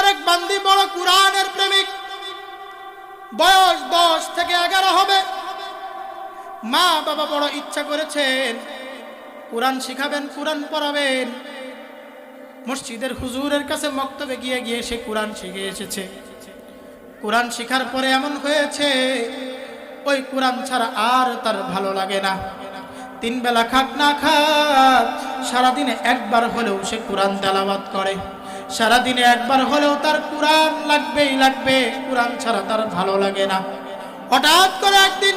আমার এক বান্দি বড় কুরআনের প্রেমিক, বয়স 10 থেকে 11 হবে। মা বাবা বড় ইচ্ছা করেছেন কুরআন শিখাবেন, কুরআন পড়াবেন। মসজিদের হুজুরের কাছে মক্তবে গিয়ে গিয়ে সে কুরআন শিখে এসেছে। কুরআন শিখার পরে এমন হয়েছে ওই কুরআন ছাড়া আর তার ভালো লাগে না। 3 বেলা খাক না খাক সারাদিনে একবার হলেও সে কুরআন তেলাওয়াত করে। সারাদিনে একবার হলেও তার কুরআন লাগবেই লাগবে, কুরআন ছাড়া তার ভালো লাগে না। হঠাৎ করে একদিন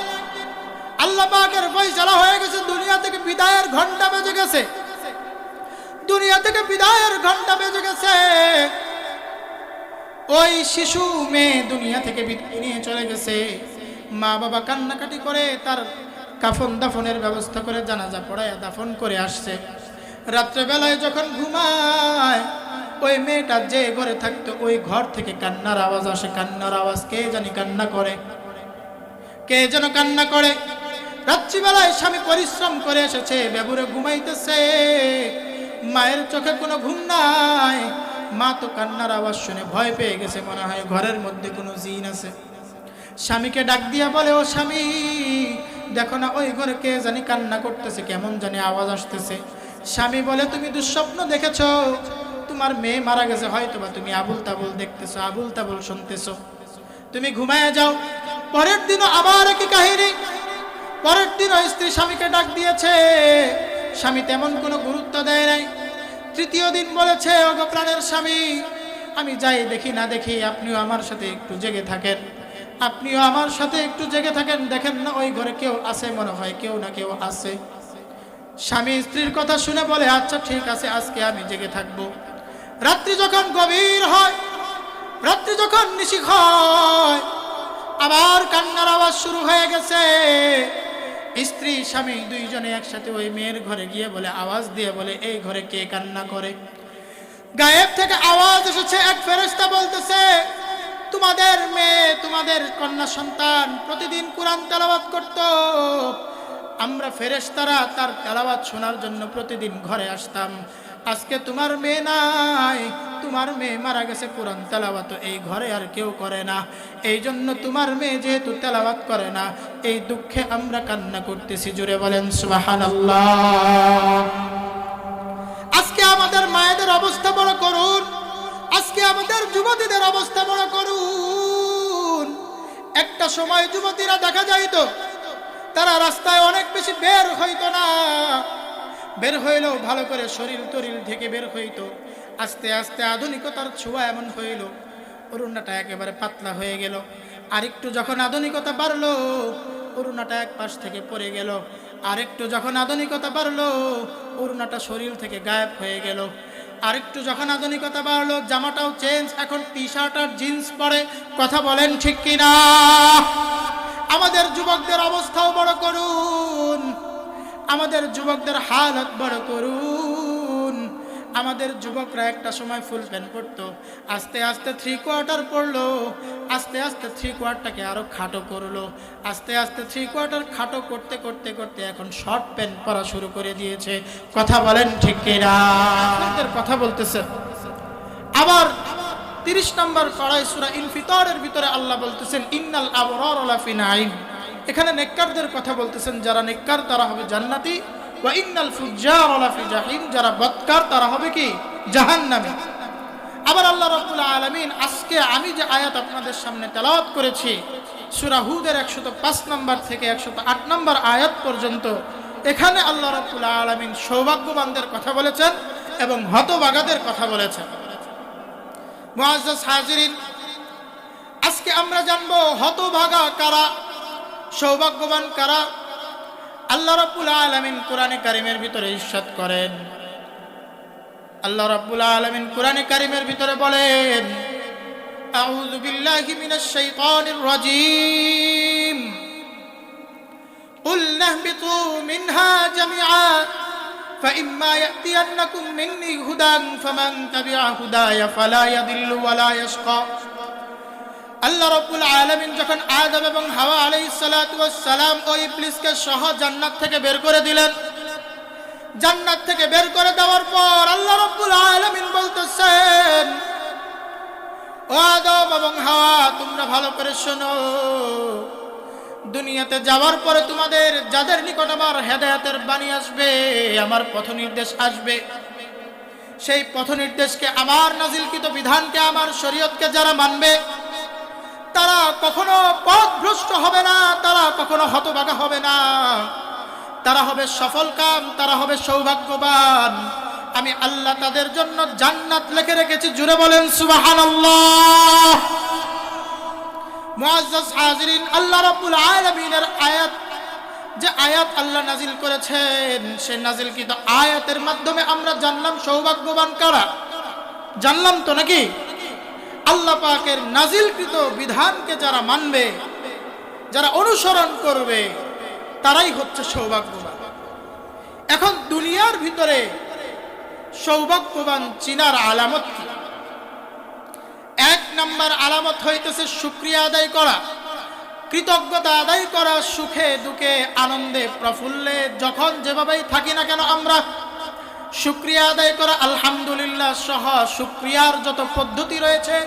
আল্লাহ পাকের ফয়সালা হয়ে গেছে, দুনিয়া থেকে বিদায়ের ঘন্টা বেজে গেছে। দুনিয়া থেকে বিদায়ের ঘন্টা বেজে গেছে। ওই শিশু মেয়ে দুনিয়া থেকে বিদায় নিয়ে চলে গেছে। মা বাবা কান্নাকাটি করে তার কাফন দাফনের ব্যবস্থা করে জানাজা পড়ায় দাফন করে আসছে। রাত্রেবেলায় যখন ঘুমায় ওই মেয়েটা যে ঘরে থাকতো ওই ঘর থেকে কান্নার আওয়াজ আসে। কান্নার আওয়াজ, কে জানি কান্না করে, কে যেন কান্না করে। রাত্রিবেলায় স্বামী পরিশ্রম করে এসেছে, বেবুরে ঘুমাইতেছে, মায়ের চোখে কোনো ঘুম নাই। মা তো কান্নার আওয়াজ শুনে ভয় পেয়ে গেছে, মনে হয় ঘরের মধ্যে কোনো জিন আছে। স্বামীকে ডাক দিয়া বলে, ও স্বামী দেখো না ওই ঘরে কে জানি কান্না করতেছে, কেমন জানি আওয়াজ আসতেছে। স্বামী বলে, তুমি দুঃস্বপ্ন দেখেছো, তোমার মেয়ে মারা গেছে, হয়তোবা তুমি আবুল তাবুল দেখতেছো, আবুল তাবুল শুনতেছো, তুমি ঘুমায় যাও। পরের দিনও আবার একই কাহিনী। পরের দিনও স্ত্রী স্বামীকে ডাক দিয়েছে, স্বামী তেমন কোনো গুরুত্ব দেয় নাই। তৃতীয় দিন বলেছে, ওগো প্রাণের স্বামী, আমি যাই দেখি না দেখি আপনিও আমার সাথে একটু জেগে থাকেন, আপনিও আমার সাথে একটু জেগে থাকেন, দেখেন না ওই ঘরে কেউ আছে, মনে হয় কেউ না কেউ আছে। স্বামী স্ত্রীর কথা শুনে বলে, আচ্ছা ঠিক আছে, আজকে আমি জেগে থাকবো। রাত্রি যখন গভীর হয়, রাত্রি যখন নিশিখ হয়, আবার কান্নার আওয়াজ শুরু হয়ে গেছে। স্ত্রী স্বামী দুইজনে একসাথে ওই মেয়ের ঘরে গিয়ে বলে, আওয়াজ দিয়ে বলে, এই ঘরে কে কান্না করে? গায়েব থেকে আওয়াজ এসেছে, এক ফেরেশতা বলতেছে, তোমাদের মেয়ে, তোমাদের কন্যা সন্তান প্রতিদিন কুরআন তেলাওয়াত করত, আমরা ফেরেশতারা তার তেলাওয়াত শোনার জন্য প্রতিদিন ঘরে আসতাম। আজকে তোমার মেয়ে নাই, তোমার মেয়ে মারা গেছে, কুরআন তেলাওয়াত এই ঘরে আর কেউ করে না। এই জন্য তোমার মেয়ে যেহেতু তেলাওয়াত করে না, এই দুঃখে আমরা কান্না করতেছি। জোরে বলেন সুবহানাল্লাহ। আজকে আমাদের মায়েদের অবস্থা বড় করুন, আজকে আমাদের যুবতীদের অবস্থা বড় করুন। একটা সময় যুবতীরা দেখা যাইতো তারা রাস্তায় অনেক বেশি বের হইতো না, বের হইলেও ভালো করে শরীর তরিল ঢেকে বের হইতো। আস্তে আস্তে আধুনিকতার ছোঁয়া এমন হইল, ওড়নাটা একেবারে পাতলা হয়ে গেল। আরেকটু যখন আধুনিকতা বাড়লো, ওড়নাটা এক পাশ থেকে পড়ে গেল। আরেকটু যখন আধুনিকতা বাড়লো, ওড়নাটা শরীর থেকে গায়েব হয়ে গেল। আরেকটু যখন আধুনিকতা বাড়লো, জামাটাও চেঞ্জ, এখন টি শার্ট আর জিন্স পরে। কথা বলেন ঠিক কিনা? আমাদের যুবকদের অবস্থাও বড় করুন, আমাদের যুবকদের হালত বড় করুন। আমাদের যুবকরা একটা সময় ফুল প্যান্ট পরতো, আস্তে আস্তে 3/4 পরলো, আস্তে আস্তে 3/4টাকে আরো খাটো করলো, আস্তে আস্তে 3/4 খাটো করতে করতে করতে এখন শর্ট প্যান্ট পরা শুরু করে দিয়েছে। কথা বলেন ঠিক কিনা? আপনাদের কথা বলতেছে। আবার 30 নম্বর পারায় সূরা ইনফিতারের ভিতরে আল্লাহ বলতেছেন, ইন্নাল আবরার লাফি নাঈম। এখানে নেককারদের কথা বলতেছেন, যারা নেককার তারা হবে জান্নাতি। ওয়া ইন্নাল ফুজ্জার লাফি জাহিম, যারা বদকার তারা হবে কি? জাহান্নামী। আবার আল্লাহ রাব্বুল আলামিন আজকে আমি যে আয়াত আপনাদের সামনে তেলাওয়াত করেছি সূরা হুদের 105 নম্বর থেকে 108 নম্বর আয়াত পর্যন্ত, এখানে আল্লাহ রাব্বুল আলামিন সৌভাগ্যবানদের কথা বলেছেন এবং হতভাগাদের কথা বলেছেন। মুআজ্জাজ হাজিরিন, আজকে আমরা জানবো হতভাগা কারা, সৌভাগ্যবান কারা। আল্লাহ রাব্বুল আলামিন কোরআনে কারীমের ভিতরে ইরশাদ করেন, আল্লাহ রাব্বুল আলামিন কোরআনে কারীমের ভিতরে বলেন, আউযু বিল্লাহি মিনাশ শাইতানির রাজীম, কুল নাহবিতু মিনহা জামিআ فإما يأتينكم مني هدى فمن تبع هداي فلا يضل ولا يشقى। আল্লাহ রাব্বুল আলামিন যখন আদম এবং হাওয়া আলাইহিস সালাতু ওয়াস সালাম ও ইবলিসকে সহ জান্নাত থেকে বের করে দিলেন, জান্নাত থেকে বের করে দেওয়ার পর আল্লাহ রাব্বুল আলামিন বলতেছেন, ও আদম এবং হাওয়া, তোমরা ভালো করে শোনো, দুনিয়াতে যাওয়ার পরে তোমাদের যাদের নিকট আমার হেদায়েতের বাণী আসবে, আমার পথ নির্দেশ আসবে, সেই পথ নির্দেশকে, আমার নাজিলকৃত বিধানকে, আমার শরীয়তকে যারা মানবে, তারা কখনো পথভ্রষ্ট হবে না, তারা কখনো হতভাগা হবে না, তারা হবে সফলকাম, তারা হবে সৌভাগ্যবান। আমি আল্লাহ তাদের জন্য জান্নাত লিখে রেখেছি। জুড়ে বলেন সুবহানাল্লাহ। মুআজ্জাজ হাজিরিন, আল্লাহ রাব্বুল আলামিনের আয়াত, যে আয়াত আল্লাহ নাজিল করেছেন, সেই নাজিলকৃত আয়াতের মাধ্যমে আমরা জানলাম সৌভাগ্যবান কারা। জানলাম তো নাকি? আল্লাহ পাকের নাজিলকৃত বিধানকে যারা মানবে, যারা অনুসরণ করবে, তারাই হচ্ছে সৌভাগ্যবান। এখন দুনিয়ার ভিতরে সৌভাগ্যবান চিনার আলামত কি? এক নাম্বার আলামত হইতেছে শুকরিয়া আদায় করা, কৃতজ্ঞতা আদায় করা। সুখে দুঃখে আনন্দে প্রফুল্লে যখন যেভাবেই থাকি না কেন, আমরা শুকরিয়া আদায় করা, আলহামদুলিল্লাহ সহ শুকরিয়ার যত পদ্ধতি রয়েছে,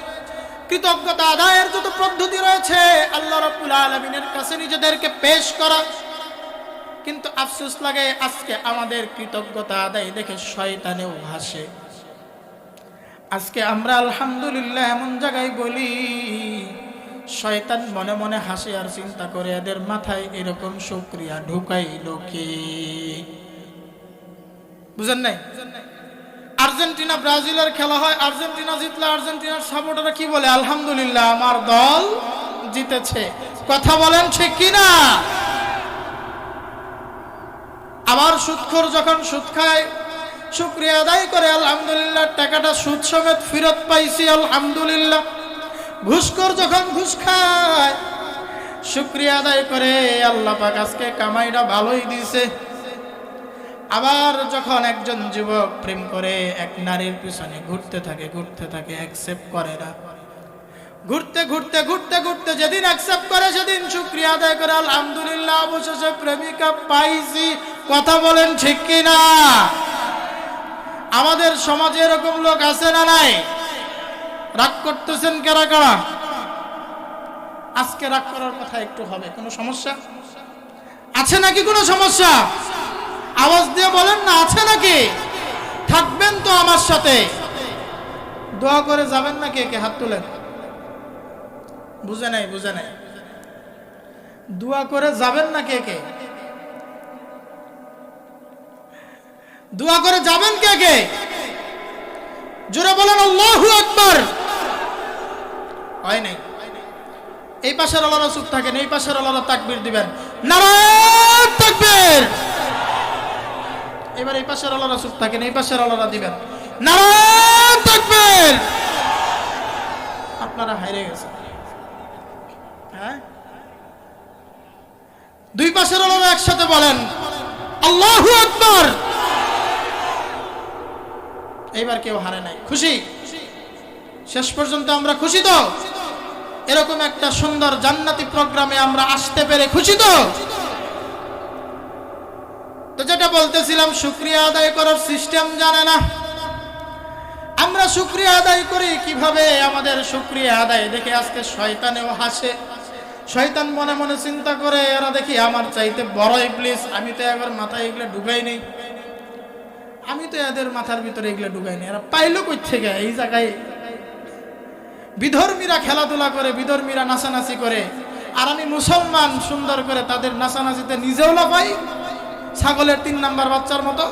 কৃতজ্ঞতা আদায়ের যত পদ্ধতি রয়েছে, আল্লাহ রাব্বুল আলামিনের কাছে নিজেদেরকে পেশ করা। কিন্তু আফসোস লাগে, আজকে আমাদের কৃতজ্ঞতা আদায় দেখে শয়তানেও হাসে। আজকে আমরা আলহামদুলিল্লাহ এমন জায়গায় বলি, শয়তান মনে মনে হাসে আর চিন্তা করে, এদের মাথায় এরকম শুকরিয়া ঢুকাইলো কে? বুঝেন নাই? আর্জেন্টিনা ব্রাজিলের খেলা হয়, আর্জেন্টিনা জিতলে আর্জেন্টিনার সাপোর্টাররা কি বলে? আলহামদুলিল্লাহ আমার দল জিতেছে। কথা বলেন ঠিক কিনা? আবার সুদখোর যখন সুদ খায়, শুকরিয়া আদায় করে, আলহামদুলিল্লাহ টাকাটা সুদ সমেত ফেরত পাইছি, আলহামদুলিল্লাহ। ঘুষখোর যখন ঘুষ খায়, শুকরিয়া আদায় করে, আল্লাহ পাক আজকে কামাইটা ভালোই দিয়েছে। আবার যখন একজন যুবক প্রেম করে এক নারীর পিছনে ঘুরতে থাকে, অ্যাকসেপ্ট করে না, ঘুরতে যেদিন অ্যাকসেপ্ট করে, সেদিন শুকরিয়া আদায় করে, আলহামদুলিল্লাহ অবশেষে প্রেমিকা পাইছি। কথা বলেন ঠিক কিনা? আমাদের সমাজে এরকম লোক আছে না নাই? রাগ করতেছেন কারা কারা? আজকে রাগ করার কথা একটু হবে, কোনো সমস্যা আছে নাকি? কোনো সমস্যা? আওয়াজ দিয়ে বলেন না, আছে নাকি? থাকবেন তো আমার সাথে? দোয়া করে যাবেন না? কে কে হাত তুলেন? বুঝে নাই? দোয়া করে যাবেন না? কে কে দোয়া করে যাবেন? কে কে জোরে বলেন আল্লাহু আকবার। হয় নাই? এই পাশের আল্লাহরা চুপ থাকেন, এই পাশের আল্লাহরা তাকবীর দিবেন, নারায়ে তাকবীর। এবার এই পাশের আল্লাহরা চুপ থাকেন, এই পাশের আল্লাহরা দিবেন, নারায়ে তাকবীর। আপনারা হারিয়ে গেছেন। হ্যাঁ, দুই পাশের আল্লাহরা একসাথে বলেন আল্লাহু আকবার। এইবার কেউ হারে নাই। খুশি? শেষ পর্যন্ত আমরা খুশি তো? এরকম একটা সুন্দর জান্নাতি প্রোগ্রামে আমরা আসতে পেরে খুশি তো? তো যেটা বলতেছিলাম, শুকরিয়া আদায় করার সিস্টেম জানে না। আমরা শুকরিয়া আদায় করি কিভাবে? আমাদের শুকরিয়া আদায় দেখে আজকে শয়তানেও হাসে। শয়তান মনে মনে চিন্তা করে, এরা দেখি আমার চাইতে বড় ইবলিস, আমি তো একবার মাথায় এগুলো ঢুকাই নেই, আমি তো এদের মাথার ভিতরে এগুলো ঢুকাই নেই। এরা পাইলো কই থেকে? এই জায়গায় বিধর্মীরা খেলাধুলা করে, বিধর্মীরা নাচানাচি করে, আর আমি মুসলমান সুন্দর করে তাদের নাচানাচিতে নিজেও লাফাই, ছাগলের 3 নাম্বার বাচ্চার মতো।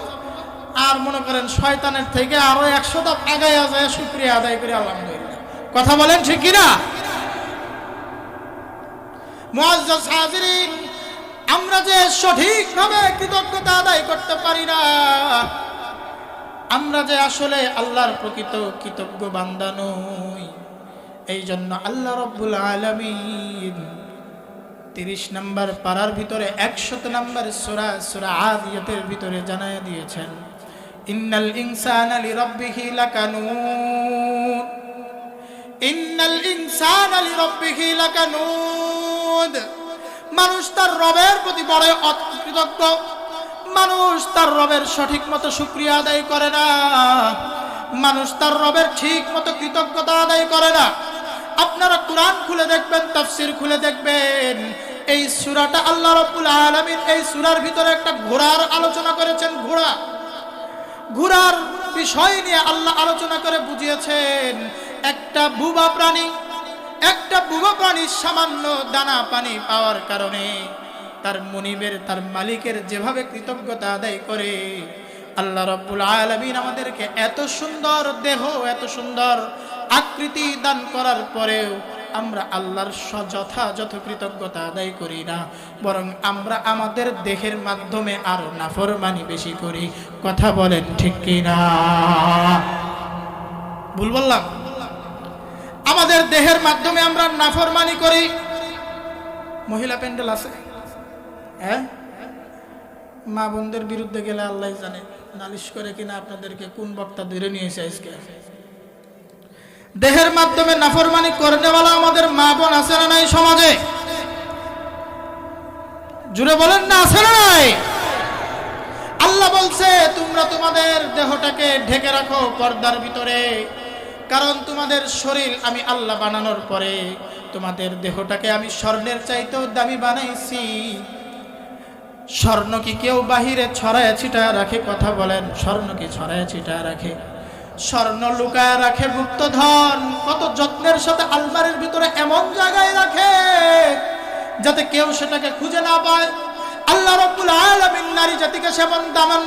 আর মনে করেন শয়তানের থেকে আরো 100 ধাপ আগায় যায়, শুকরিয়া আদায় করে আলহামদুলিল্লাহ। কথা বলেন ঠিক কিনা? মুআজ্জাজ হাজিরিন, আমরা যে সঠিকভাবে কৃতজ্ঞতা আদায় করতে পারি না, আমরা যে আসলে আল্লাহর প্রকৃত কৃতজ্ঞ বান্দা নই, এই জন্য আল্লাহ রাব্বুল আলামিন 30 নম্বর পারার ভিতরে 100 নম্বর সূরা আদিয়াতের ভিতরে জানায়া দিয়েছেন, ইন্নাল ইনসানা লিরাব্বিহি লাকানুদ, ইন্নাল ইনসানা লিরাব্বিহি লাকানুদ। মানুষ তার রবের প্রতি বড় অকৃতজ্ঞ। মানুষ তার রবের সঠিক মতো শুকরিয়া আদায় করে না, মানুষ তার রবের ঠিক মতো কৃতজ্ঞতা আদায় করে না। আপনারা কোরআন খুলে দেখবেন, তাফসীর খুলে দেখবেন, এই সূরাটা আল্লাহ রাব্বুল আলামিন এই সূরার ভিতরে একটা ঘোড়ার আলোচনা করেছেন। ঘোড়ার বিষয় নিয়ে আল্লাহ আলোচনা করে বুঝিয়েছেন একটা বুবা প্রাণী সামান্য দানা পানি পাওয়ার কারণে তার মুনিবের, তার মালিকের যেভাবে কৃতজ্ঞতা আদায় করে, আল্লাহ রাব্বুল আলামিন আমাদেরকে এত সুন্দর দেহ, এত সুন্দর আকৃতি দান করার পরেও আমরা আল্লাহর যথাযথ কৃতজ্ঞতা আদায় করি না, বরং আমরা আমাদের দেহের মাধ্যমে আরো নাফরমানি বেশি করি। কথা বলেন ঠিক কিনা? ভুল বললাম? আমাদের দেহের মাধ্যমে আমরা নাফরমানি করি। মহিলা প্যান্ডেল আছে, হ্যাঁ, মা বোনদের বিরুদ্ধে গেলে আল্লাহ জানে নালিশ করে কিনা আপনাদেরকে কোন বক্তা ধরে নিয়েছে আজকে। দেহের মাধ্যমে নাফরমানি করনেওয়ালা আমাদের মা বোন আছে না নাই সমাজে? জুড়ে বলেন না, আছে না নাই? আল্লাহ বলছে তোমরা তোমাদের দেহটাকে ঢেকে রাখো পর্দার ভিতরে, কারণ তোমাদের শরীর আমি আল্লাহ বানানোর পরে তোমাদের দেহটাকে আমি স্বর্ণের চাইতেও দামি বানাইছি। স্বর্ণ কি কেউ বাহিরে ছড়ায় ছিটায় রাখে? কথা বলেন, স্বর্ণ কি ছড়ায় ছিটায় রাখে? স্বর্ণ লুকায় রাখে গুপ্তধন, কত যত্নের সাথে আলমারির ভিতরে এমন জায়গায় রাখে যাতে কেউ সেটাকে খুঁজে না পায়। আল্লাহ রাব্বুল আলামিন নারী জাতিকে সেমন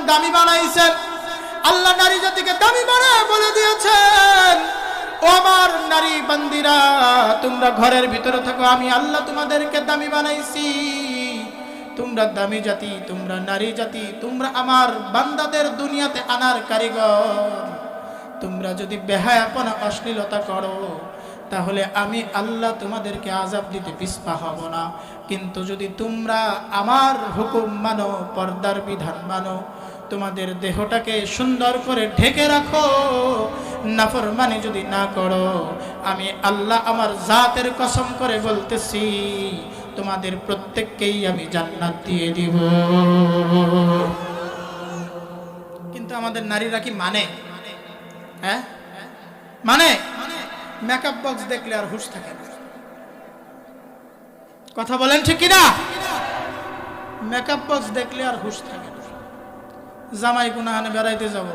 দামি বানাইছেন। আল্লাহ নারী জাতিকে দামি বানায় বলে দিয়েছেন, ও আমার নারী বান্দিরা, তোমরা ঘরের ভিতরে থাকো, আমি আল্লাহ তোমাদেরকে দামি বানাইছি। তোমরা দামি জাতি, তোমরা নারী জাতি, তোমরা আমার বান্দাদের দুনিয়াতে আনার কারিগর। তোমরা যদি বেহায়াপনা অশ্লীলতা করো তাহলে আমি আল্লাহ তোমাদেরকে আযাব দিতে পিছপা হব না। কিন্তু যদি তোমরা আমার হুকুম মানো, পর্দার বিধান মানো, তোমাদের দেহটাকে সুন্দর করে ঢেকে রাখো, নাফরমানি যদি না করো, আমি আল্লাহ আমার জাতের কসম করে বলতেছি তোমাদের প্রত্যেককেই আমি জান্নাত দিয়ে দিব। কিন্তু আমাদের নারীরা কি মানে? হ্যাঁ, মানে মেকআপ বক্স দেখলে আর হুঁশ থাকে না। কথা বলেন ঠিক কিনা? মেকআপ বক্স দেখলে আর হুঁশ থাকে না। জামাই গুনাহানে বেড়াইতে যাব,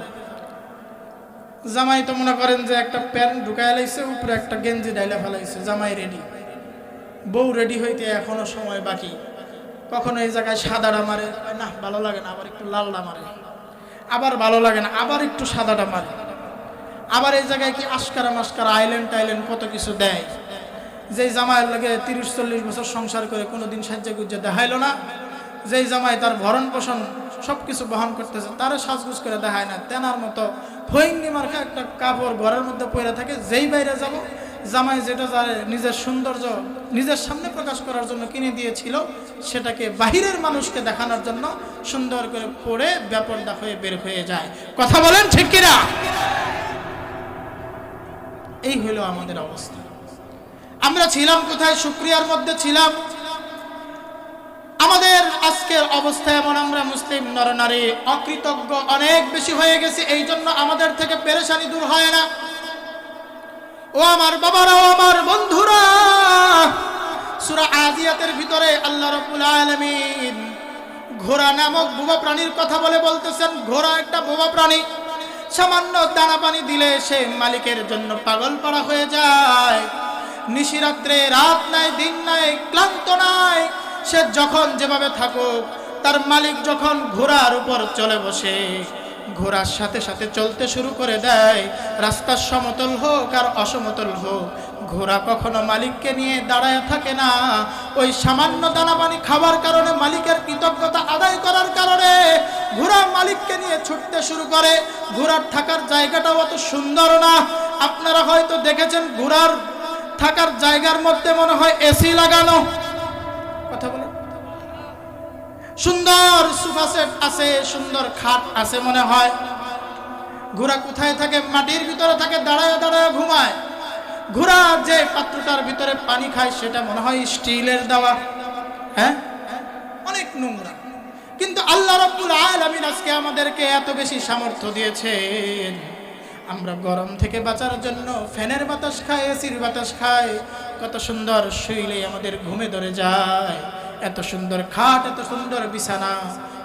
জামাই তো মনে করেন যে একটা প্যান্ট ঢুকাই লাইছে, উপরে একটা গেঞ্জি ডাইলা ফেলাইছে, জামাই রেডি, বউ রেডি হইতে এখনো সময় বাকি। কখনো এই জায়গায় সাদাটা মারে, না ভালো লাগে না, আবার একটু লালটা মারে, আবার ভালো লাগে না, আবার একটু সাদাটা মারে, আবার এই জায়গায় কি আস্কারা মাস্কারা আইল্যান্ড টাইল্যান্ড কত কিছু দেয়। যেই জামাইয়ের লাগে 30-40 বছর সংসার করে কোনোদিন সাজ্জা গুজ্জা দেখাইলো না, যেই জামাই তার ভরণ পোষণ সবকিছু বহন করতেছে, তারা সাজগুজ করে দেখায় না, তেনার মতো ফইঙ্গি মার্কা একটা কাপড় ঘরের মধ্যে পরে থাকে। যেই বাইরে যাব, জামাই যেটা নিজের সৌন্দর্য নিজের সামনে প্রকাশ করার জন্য কিনে দিয়েছিল, সেটাকে বাহিরের মানুষকে দেখানোর জন্য সুন্দর করে পরে বেপরদা হয়ে বের হয়ে যায়। কথা বলেন ঠিক কিনা? এই হলো আমাদের অবস্থা। আমরা ছিলাম কোথায়? শুকরিয়ার মধ্যে ছিলাম। আমাদের আজকের অবস্থা এমন, আমরা মুসলিম নরনারী অকৃতজ্ঞ অনেক বেশি হয়ে গেছি। এই জন্য আমাদের থেকে পেরেশানি দূর হয় না। ও আমার বাবারা, ও আমার বন্ধুরা, সূরা আদিয়াতের ভিতরে আল্লাহ রাব্বুল আলামিন ঘোড়া নামক বোবা প্রাণীর কথা বলতেছেন। ঘোড়া একটা বোবা প্রাণী, সামান্য দানা পানি দিলে সে মালিকের জন্য পাগল পাড়া হয়ে যায়। নিশিরাত্রে, রাত নাই দিন নাই, ক্লান্ত নাই, সে যখন যেভাবে থাকুক, তার মালিক যখন ঘোড়ার উপর চলে বসে, ঘোড়ার সাথে সাথে চলতে শুরু করে দেয়। রাস্তার সমতল হোক আর অসমতল হোক, ঘোড়া কখনো মালিককে নিয়ে দাঁড়ায় থাকে না। ওই সামান্য দানা পানি খাবার কারণে, মালিকের কৃতজ্ঞতা আদায় করার কারণে ঘোড়া মালিককে নিয়ে ছুটতে শুরু করে। ঘোড়ার থাকার জায়গাটাও অত সুন্দর না। আপনারা হয়তো দেখেছেন, ঘোড়ার থাকার জায়গার মধ্যে মনে হয় এসি লাগানো। কথা বলে, সুন্দর সোফা সেট আছে, সুন্দর খাট আছে মনে হয়। ঘোড়া কোথায় থাকে? মাটির ভিতরে থাকে, দাঁড়ায় দাঁড়ায় ঘুমায়। ঘোড়া যে পাত্রটার ভিতরে পানি খায় সেটা মনে হয় স্টিলের দেওয়া, হ্যাঁ, অনেক নোংরা। কিন্তু আল্লাহ রাব্বুল আলামিন আজকে আমাদেরকে এত বেশি সামর্থ্য দিয়েছেন, আমরা গরম থেকে বাঁচার জন্য ফ্যানের বাতাস খাই, এসির বাতাস খাই, কত সুন্দর শুইলে আমাদের ঘুমে ধরে যায়, এত সুন্দর খাট, এত সুন্দর বিছানা।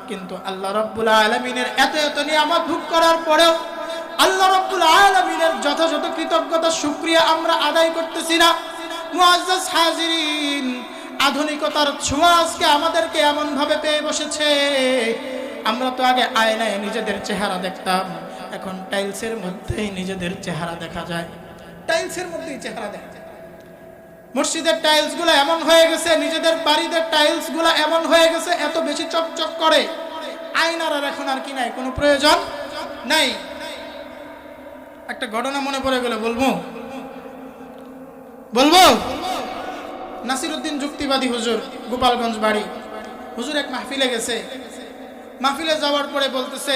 কিন্তু আল্লাহ রাব্বুল আলামিনের এত এত নিয়ামত ভোগ করার পরেও আল্লাহ রাব্বুল আলামিনের যথাযথ কৃতজ্ঞতা শুকরিয়া আমরা আদায় করতেছি না। মুআজ্জাজ হাজিরিন, আধুনিকতার ছোঁয়া আজকে আমাদেরকে এমন ভাবে পেয়ে বসেছে। আমরা তো আগে আয়নায় নিজেদের চেহারা দেখতাম, এখন টাইলসের মধ্যেই নিজেদের চেহারা দেখা যায়, টাইলসের মধ্যেই চেহারা দেখা যায়। মসজিদের টাইলস গুলো এমন হয়ে গেছে, নিজেদের বাড়িদের টাইলস গুলো এমন হয়ে গেছে, এত বেশি চকচক করে, আয়নার আর এখন আর কি নাই, কোনো প্রয়োজন নাই। একটা ঘটনা মনে পড়ে গেলে বলবো নাসিরউদ্দিন যুক্তিবাদী হুজুর, গোপালগঞ্জ বাড়ি। হুজুর এক মাহফিলে গেছে, মাহফিলে যাওয়ার পরে বলতেছে,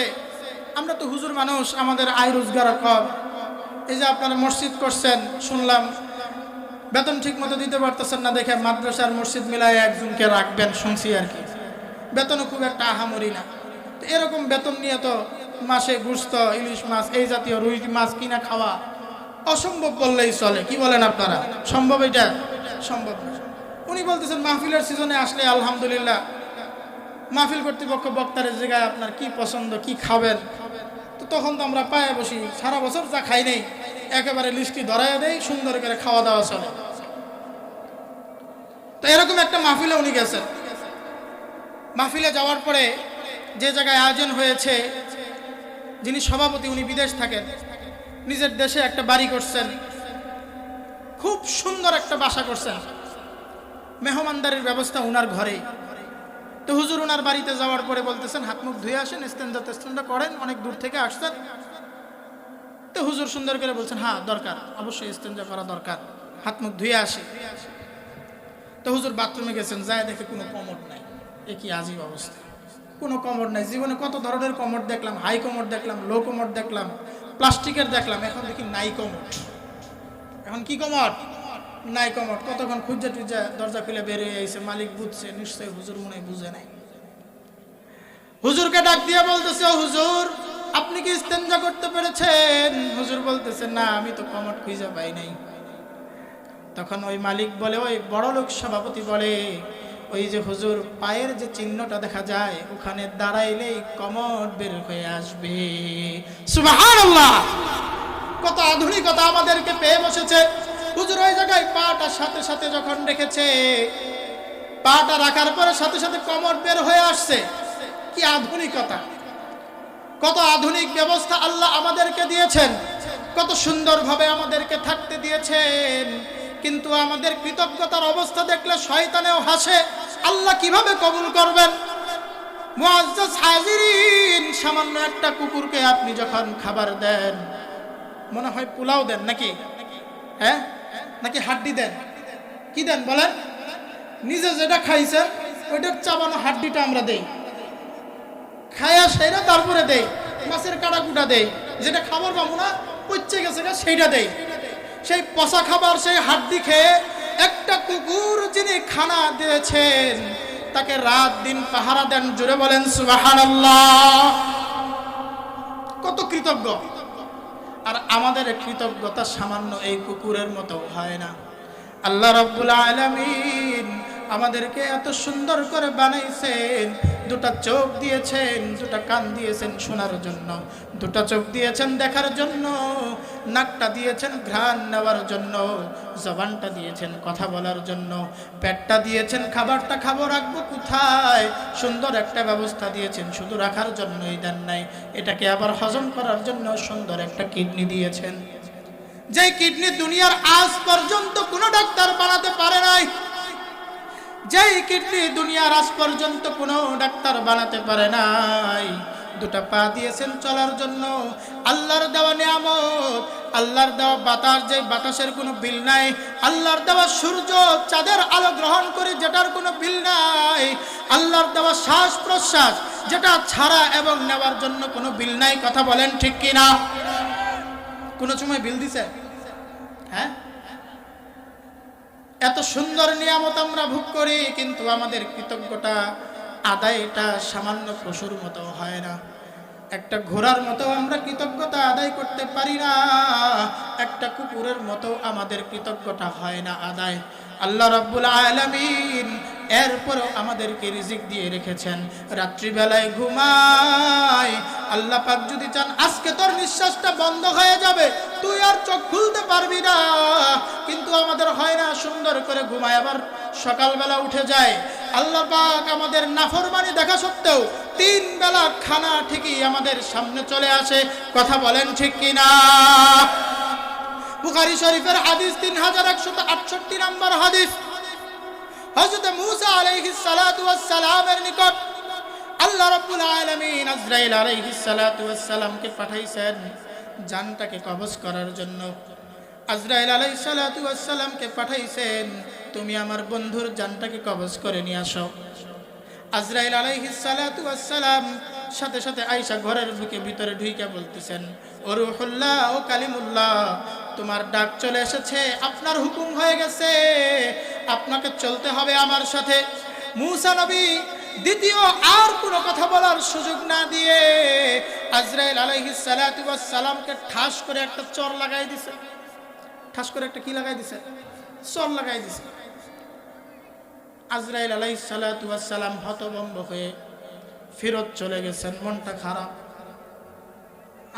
আমরা তো হুজুর মানুষ, আমাদের আয় রোজগার কম, এই যে আপনারা মসজিদ করছেন, শুনলাম বেতন ঠিক মতো দিতে পারতেছেন না, দেখে মাদ্রাসার মসজিদ মিলায় একজনকে রাখবেন শুনছি আর কি, বেতনও খুব একটা আহামরি না। তো এরকম বেতন নিয়ে তো মাসে গোশত, ইলিশ মাছ, এই জাতীয় রুই মাছ কিনা খাওয়া অসম্ভব বললেই চলে। কি বলেন আপনারা, সম্ভব? এটা সম্ভব না। উনি বলতেছেন মাহফিলের সিজনে আসলে আলহামদুলিল্লাহ মাহফিল কর্তৃপক্ষ বক্তারের জায়গায় আপনার কি পছন্দ, কি খাবেন, তো তখন তো আমরা পায়ে বসি, সারা বছর যা খাই নেই একেবারে লিস্টি ধরাইয়া দেই, সুন্দর করে খাওয়া দাওয়া চলে। তো এরকম একটা মাহফিলে উনি গেছেন। মাহফিলে যাওয়ার পরে যে জায়গায় আয়োজন হয়েছে, যিনি সভাপতি উনি বিদেশ থাকেন, নিজের দেশে একটা বাড়ি করছেন, খুব সুন্দর একটা বাসা করছেন, মেহমানদারির ব্যবস্থা উনার ঘরেই। তো হুজুর উনার বাড়িতে যাওয়ার পরে বলতেছেন, হাত মুখ ধুয়ে আসেন, ইস্তেঞ্জা করেন, অনেক দূর থেকে আসছেন। তো হুজুর সুন্দর করে বলছেন, হ্যাঁ দরকার, অবশ্যই ইস্তেঞ্জা করা দরকার, হাত মুখ ধুয়ে আসি। তো হুজুর বাথরুমে গেছেন, যায় দেখে কোনো কমোড নাই। এ কি আজীব অবস্থা, কোনো কমোড নাই। জীবনে কত ধরনের কমোড দেখলাম, হাই কমোড দেখলাম, লো কমোড দেখলাম, প্লাস্টিকের দেখলাম, এখন দেখি নাই কমোড। এখন কি কমোড? নাই কমোড। কতক্ষণ খুঁজে টুজা দরজা খুলে বের হয়ে আইছে, মালিক বুঝছে নিশ্চয়ই, হুজুর মনে বুঝে নাই। হুজুরকে ডাক দিয়ে বলতেছে, ও হুজুর আপনি কি ইস্তেঞ্জা করতে পেরেছেন? হুজুর বলতেছে, না আমি তো কমোড খুঁজে পাই নাই। তখন ওই মালিক বলে, ওই বড় লোক সভাপতি বলে, ওই যে হুজুর পায়ের যে চিহ্নটা দেখা যায়, ওখানে দাঁড়াইলেই কমোড বের হয়ে আসবে। সুবহানাল্লাহ, কত আধুনিকতা আমাদেরকে পেয়ে বসেছে। হুজুর ওই জায়গায় পাটা সাথে সাথে যখন রেখেছে, পাটা রাখার পরে সাথে সাথে কমোড বের হয়ে আসছে। কি আধুনিকতা, কত আধুনিক ব্যবস্থা আল্লাহ আমাদেরকে দিয়েছেন, কত সুন্দরভাবে আমাদেরকে থাকতে দিয়েছেন। কিন্তু আমাদের কৃতজ্ঞতার অবস্থা দেখলে শয়তানেও হাসে, আল্লাহ কিভাবে কবুল করবেন? মুআজ্জাজ হাজিরিন, সামান্য একটা কুকুরকে আপনি যখন খাবার দেন, মনে হয় পোলাও দেন নাকি, হ্যাঁ নাকি হাড্ডি দেন, কি দেন বলেন? নিজে যেটা খাইছেন ওইটার চাবানো হাড্ডিটা আমরা দেই, খায়া সেটা তারপরে দেই, মাছের কাটা কুটা দেই, যেটা খাবার পাবো না পচে গেছে সেইটা দেই। সেই পচা খাবার, সেই হাড্ডি খেয়ে একটা কুকুর যিনি খানা দিয়েছেন, তাকে রাত দিন পাহারা দেন। জোরে বলেন সুবহানাল্লাহ। কত কৃতজ্ঞ। আর আমাদের কৃতজ্ঞতা সামান্য এই কুকুরের মতো হয় না। আল্লাহ রাব্বুল আলামিন আমাদেরকে এত সুন্দর করে বানাইছেন, দুটা চোখ দিয়েছেন, দুটা কান দিয়েছেন শোনার জন্য, দুটা চোখ দিয়েছেন দেখার জন্য, নাকটা দিয়েছেন ঘ্রাণ নেওয়ার জন্য, জবানটা দিয়েছেন কথা বলার জন্য, পেটটা দিয়েছেন খাবারটা খাবো রাখবো কোথায়, সুন্দর একটা ব্যবস্থা দিয়েছেন, শুধু রাখার জন্যই দেন নাই, এটাকে আবার হজম করার জন্য সুন্দর একটা কিডনি দিয়েছেন, যে কিডনি দুনিয়ার আজ পর্যন্ত কোনো ডাক্তার বানাতে পারে নাই, যেই কিডনি দুনিয়ার আজ পর্যন্ত কোনো ডাক্তার বানাতে পারে নাই। দুটা পা দিয়েছেন চলার জন্য, আল্লাহর দেওয়া নিয়ামত, আল্লাহর দেওয়া বাতাস, যে বাতাসের কোনো বিল নাই, আল্লাহর দেওয়া সূর্য চাঁদের আলো গ্রহণ করে যেটার কোনো বিল নাই, আল্লাহর দেওয়া শ্বাস প্রশ্বাস যেটা ছাড়া এবং নেওয়ার জন্য কোনো বিল নাই। কথা বলেন ঠিক কিনা? কোনো সময় বিল দিছে? হ্যাঁ, এত সুন্দর নিয়ামত আমরা ভোগ করি, কিন্তু আমাদের কৃতজ্ঞতা আদায়টা সামান্য পশুর মতো হয় না। একটা ঘোড়ার মতো আমরা কৃতজ্ঞতা আদায় করতে পারি না, একটা কুকুরের মতো আমাদের কৃতজ্ঞতা হয় না আদায়। আল্লাহ রাব্বুল আলামিন এরপরও আমাদেরকে রিজিক দিয়ে রেখেছেন, রাত্রিবেলায় ঘুমাই। আল্লাহ পাক যদি চান আজকে তোর নিঃশ্বাসটা বন্ধ হয়ে যাবে, তুই আর চোখ খুলতে পারবি না, কিন্তু আমাদের হয় না, সুন্দর করে ঘুমায় আবার সকালবেলা উঠে যায়। আল্লাহ পাক আমাদের নাফরমানি দেখা সত্ত্বেও 3 বেলা খানা ঠিকই আমাদের সামনে চলে আসে। কথা বলেন ঠিক কিনা? বুখারী শরীফের হাদিস 3168 নম্বর হাদিস। হযরত মূসা আলাইহিস সালাতু ওয়াস সালামের নিকট আল্লাহ রাব্বুল আলামিন আজরাইল আলাইহিস সালাতু ওয়াস সালামকে পাঠাইছেন জানটাকে কবজ করার জন্য। আজরাইল আলাইহিস সালাতু ওয়াস সালামকে পাঠাইছেন, তুমি আমার বন্ধুর জানটাকে কবজ করে নিয়ে আসো। আজরাইল আলাইহিস সালাতু ওয়াস সালাম সাথে সাথে আয়েশা ঘরের ভিতরে ঢুইকা বলতেছেন, ও রূহুল্লাহ, ও কালিমুল্লাহ, তোমার ডাক চলে এসেছে, আপনার হুকুম হয়ে গেছে, আপনাকে চলতে হবে আমার সাথে। মূসা নবী দ্বিতীয় আর কোনো কথা বলার সুযোগ না দিয়ে আজরাইল আলাইহিস সালাতু ওয়াস সালামকে ঠাস করে একটা চর লাগাই দিছে। ঠাস করে একটা কি লাগাই দিছে? চর লাগাই দিছে। আজরাইল আলাইহিস সালাতু ওয়াস সালাম হতভম্ব হয়ে ফেরত চলে গেছেন, মনটা খারাপ।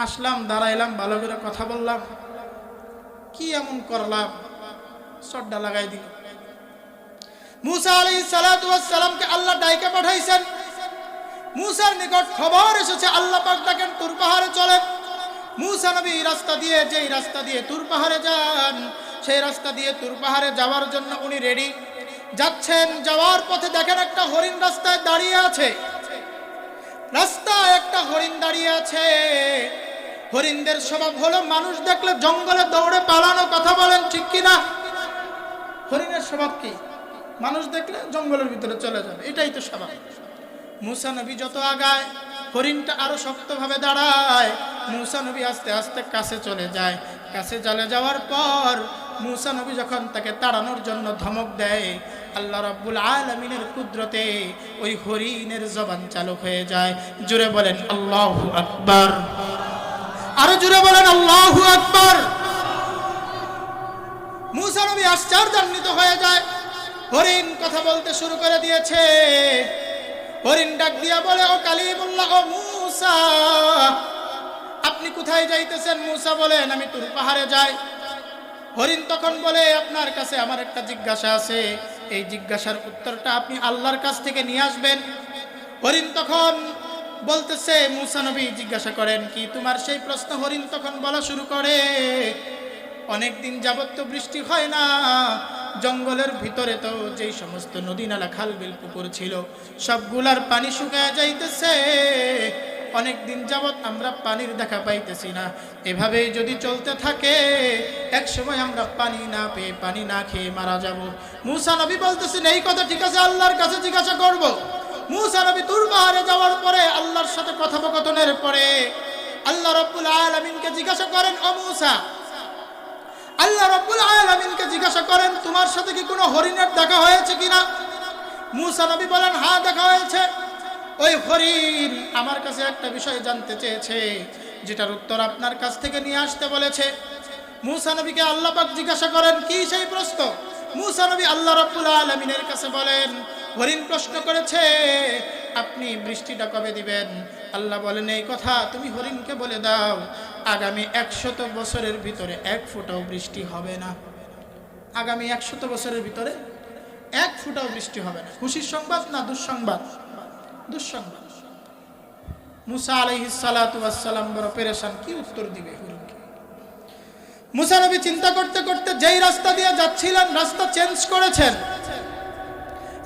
আসলাম, দাঁড়াইলাম, ভালো করে কথা বললাম, কি এমন করলাম, চরটা লাগাই দিল। মূসা আলাইহিস সালাতু ওয়াস সালামকে আল্লাহ ডাইকে পাঠাইছেন। মূসার নিকট খবর এসেছে, আল্লাহ পাক ডাকেন তুর পাহাড়ে চলেন। মূসা নবী রাস্তা দিয়ে, যেই রাস্তা দিয়ে তুর পাহাড়ে যান, সেই রাস্তা দিয়ে তুর পাহাড়ে যাওয়ার জন্য উনি রেডি যাচ্ছেন। যাওয়ার পথে দেখেন একটা হরিণ রাস্তায় দাঁড়িয়ে আছে। রাস্তায় একটা হরিণ দাঁড়িয়ে আছে। হরিণদের স্বভাব হলো মানুষ দেখলে জঙ্গলে দৌড়ে পালানো। কথা বলেন ঠিক কিনা? হরিণের স্বভাব কি? মানুষ দেখলে জঙ্গলের ভিতরে চলে যাবে, এটাই তো স্বভাব। মূসা নবী যত আগায়, হরিণটা আরো শক্তভাবে দাঁড়ায়। মূসা নবী আস্তে আস্তে কাছে চলে যায়। কাছে চলে যাওয়ার পর মূসা নবী যখন তাকে তাড়ানোর জন্য ধমক দেয়, আল্লাহ রাব্বুল আলামিনের কুদরতে ওই হরিণের জবান চালু হয়ে যায়। জোরে বলেন আল্লাহু আকবার। আরো জোরে বলেন আল্লাহু আকবার। মূসা নবী আশ্চর্যান্বিত হয়ে যায়। হরিণ কথা বলতে শুরু করে দিয়েছে। হরিণ ডাক দিয়া বলে, ও কালিমুল্লাহ, ও মূসা, আপনি কোথায় যাইতেছেন? মূসা বলেন, আমি তুর পাহাড়ে যাই। হরিণ তখন বলে, আপনার কাছে আমার একটা জিজ্ঞাসা আছে, এই জিজ্ঞাসার উত্তরটা আপনি আল্লাহর কাছ থেকে নিয়ে আসবেন। হরিণ তখন বলতেছে, মূসা নবী জিজ্ঞাসা করেন কি তোমার সেই প্রশ্ন? হরিণ তখন বলা শুরু করে, অনেকদিন যাবত তো বৃষ্টি হয় না, জঙ্গলের ভিতরে তো যেই সমস্ত নদী নালা খাল বিল পুকুর ছিল সবগুলার পানি শুকায় যাইতেছে, অনেক দিন যাবত আমরা পানির দেখা পাইতেছি না। এভাবেই যদি চলতে থাকে এক সময় আমরা পানি না পেয়ে, পানি না খেয়ে মারা যাব। মূসা নবী বলতেছেন, এই কথা ঠিক আছে, আল্লাহর কাছে জিজ্ঞাসা করব। মূসা নবী তুর পাহাড়ে যাওয়ার পরে আল্লাহর সাথে কথোপকথনের পরে আল্লাহ রাব্বুল আলামিনকে জিজ্ঞাসা করেন, ও মূসা, আল্লাহ রাব্বুল আলামিনকে জিজ্ঞাসা করেন, তোমার সাথে কি কোনো হরিণের দেখা হয়েছে কিনা? মূসা নবী বলেন, হ্যাঁ দেখা হয়েছে। ওই হরিণ আমার কাছে একটা বিষয় জানতে চেয়েছে, যেটার উত্তর আপনার কাছ থেকে নিয়ে আসতে বলেছে। মূসা নবীকে আল্লাহ পাক জিজ্ঞাসা করেন, কি সেই প্রশ্ন? মূসা নবী আল্লাহ রাব্বুল আলামিনের কাছে বলেন, হরিণ প্রশ্ন করেছে আপনি বৃষ্টিটা কবে দিবেন? আল্লাহ বলেন, এই কথা তুমি হরিণকে বলে দাও, আগামী 100 বছরের ভিতরে 1 ফোঁটাও বৃষ্টি হবে না। আগামী 100 বছরের ভিতরে 1 ফোঁটাও বৃষ্টি হবে না। খুশির সংবাদ না দুঃসংবাদ? দুঃসংবাদ। মূসা আলাইহিস সালাতু ওয়াস সালাম বড় পেরেশান, কি উত্তর দিবে হরিণকে। মূসা নবী চিন্তা করতে করতে যেই রাস্তা দিয়ে যাচ্ছিলেন রাস্তা চেঞ্জ করেছেন,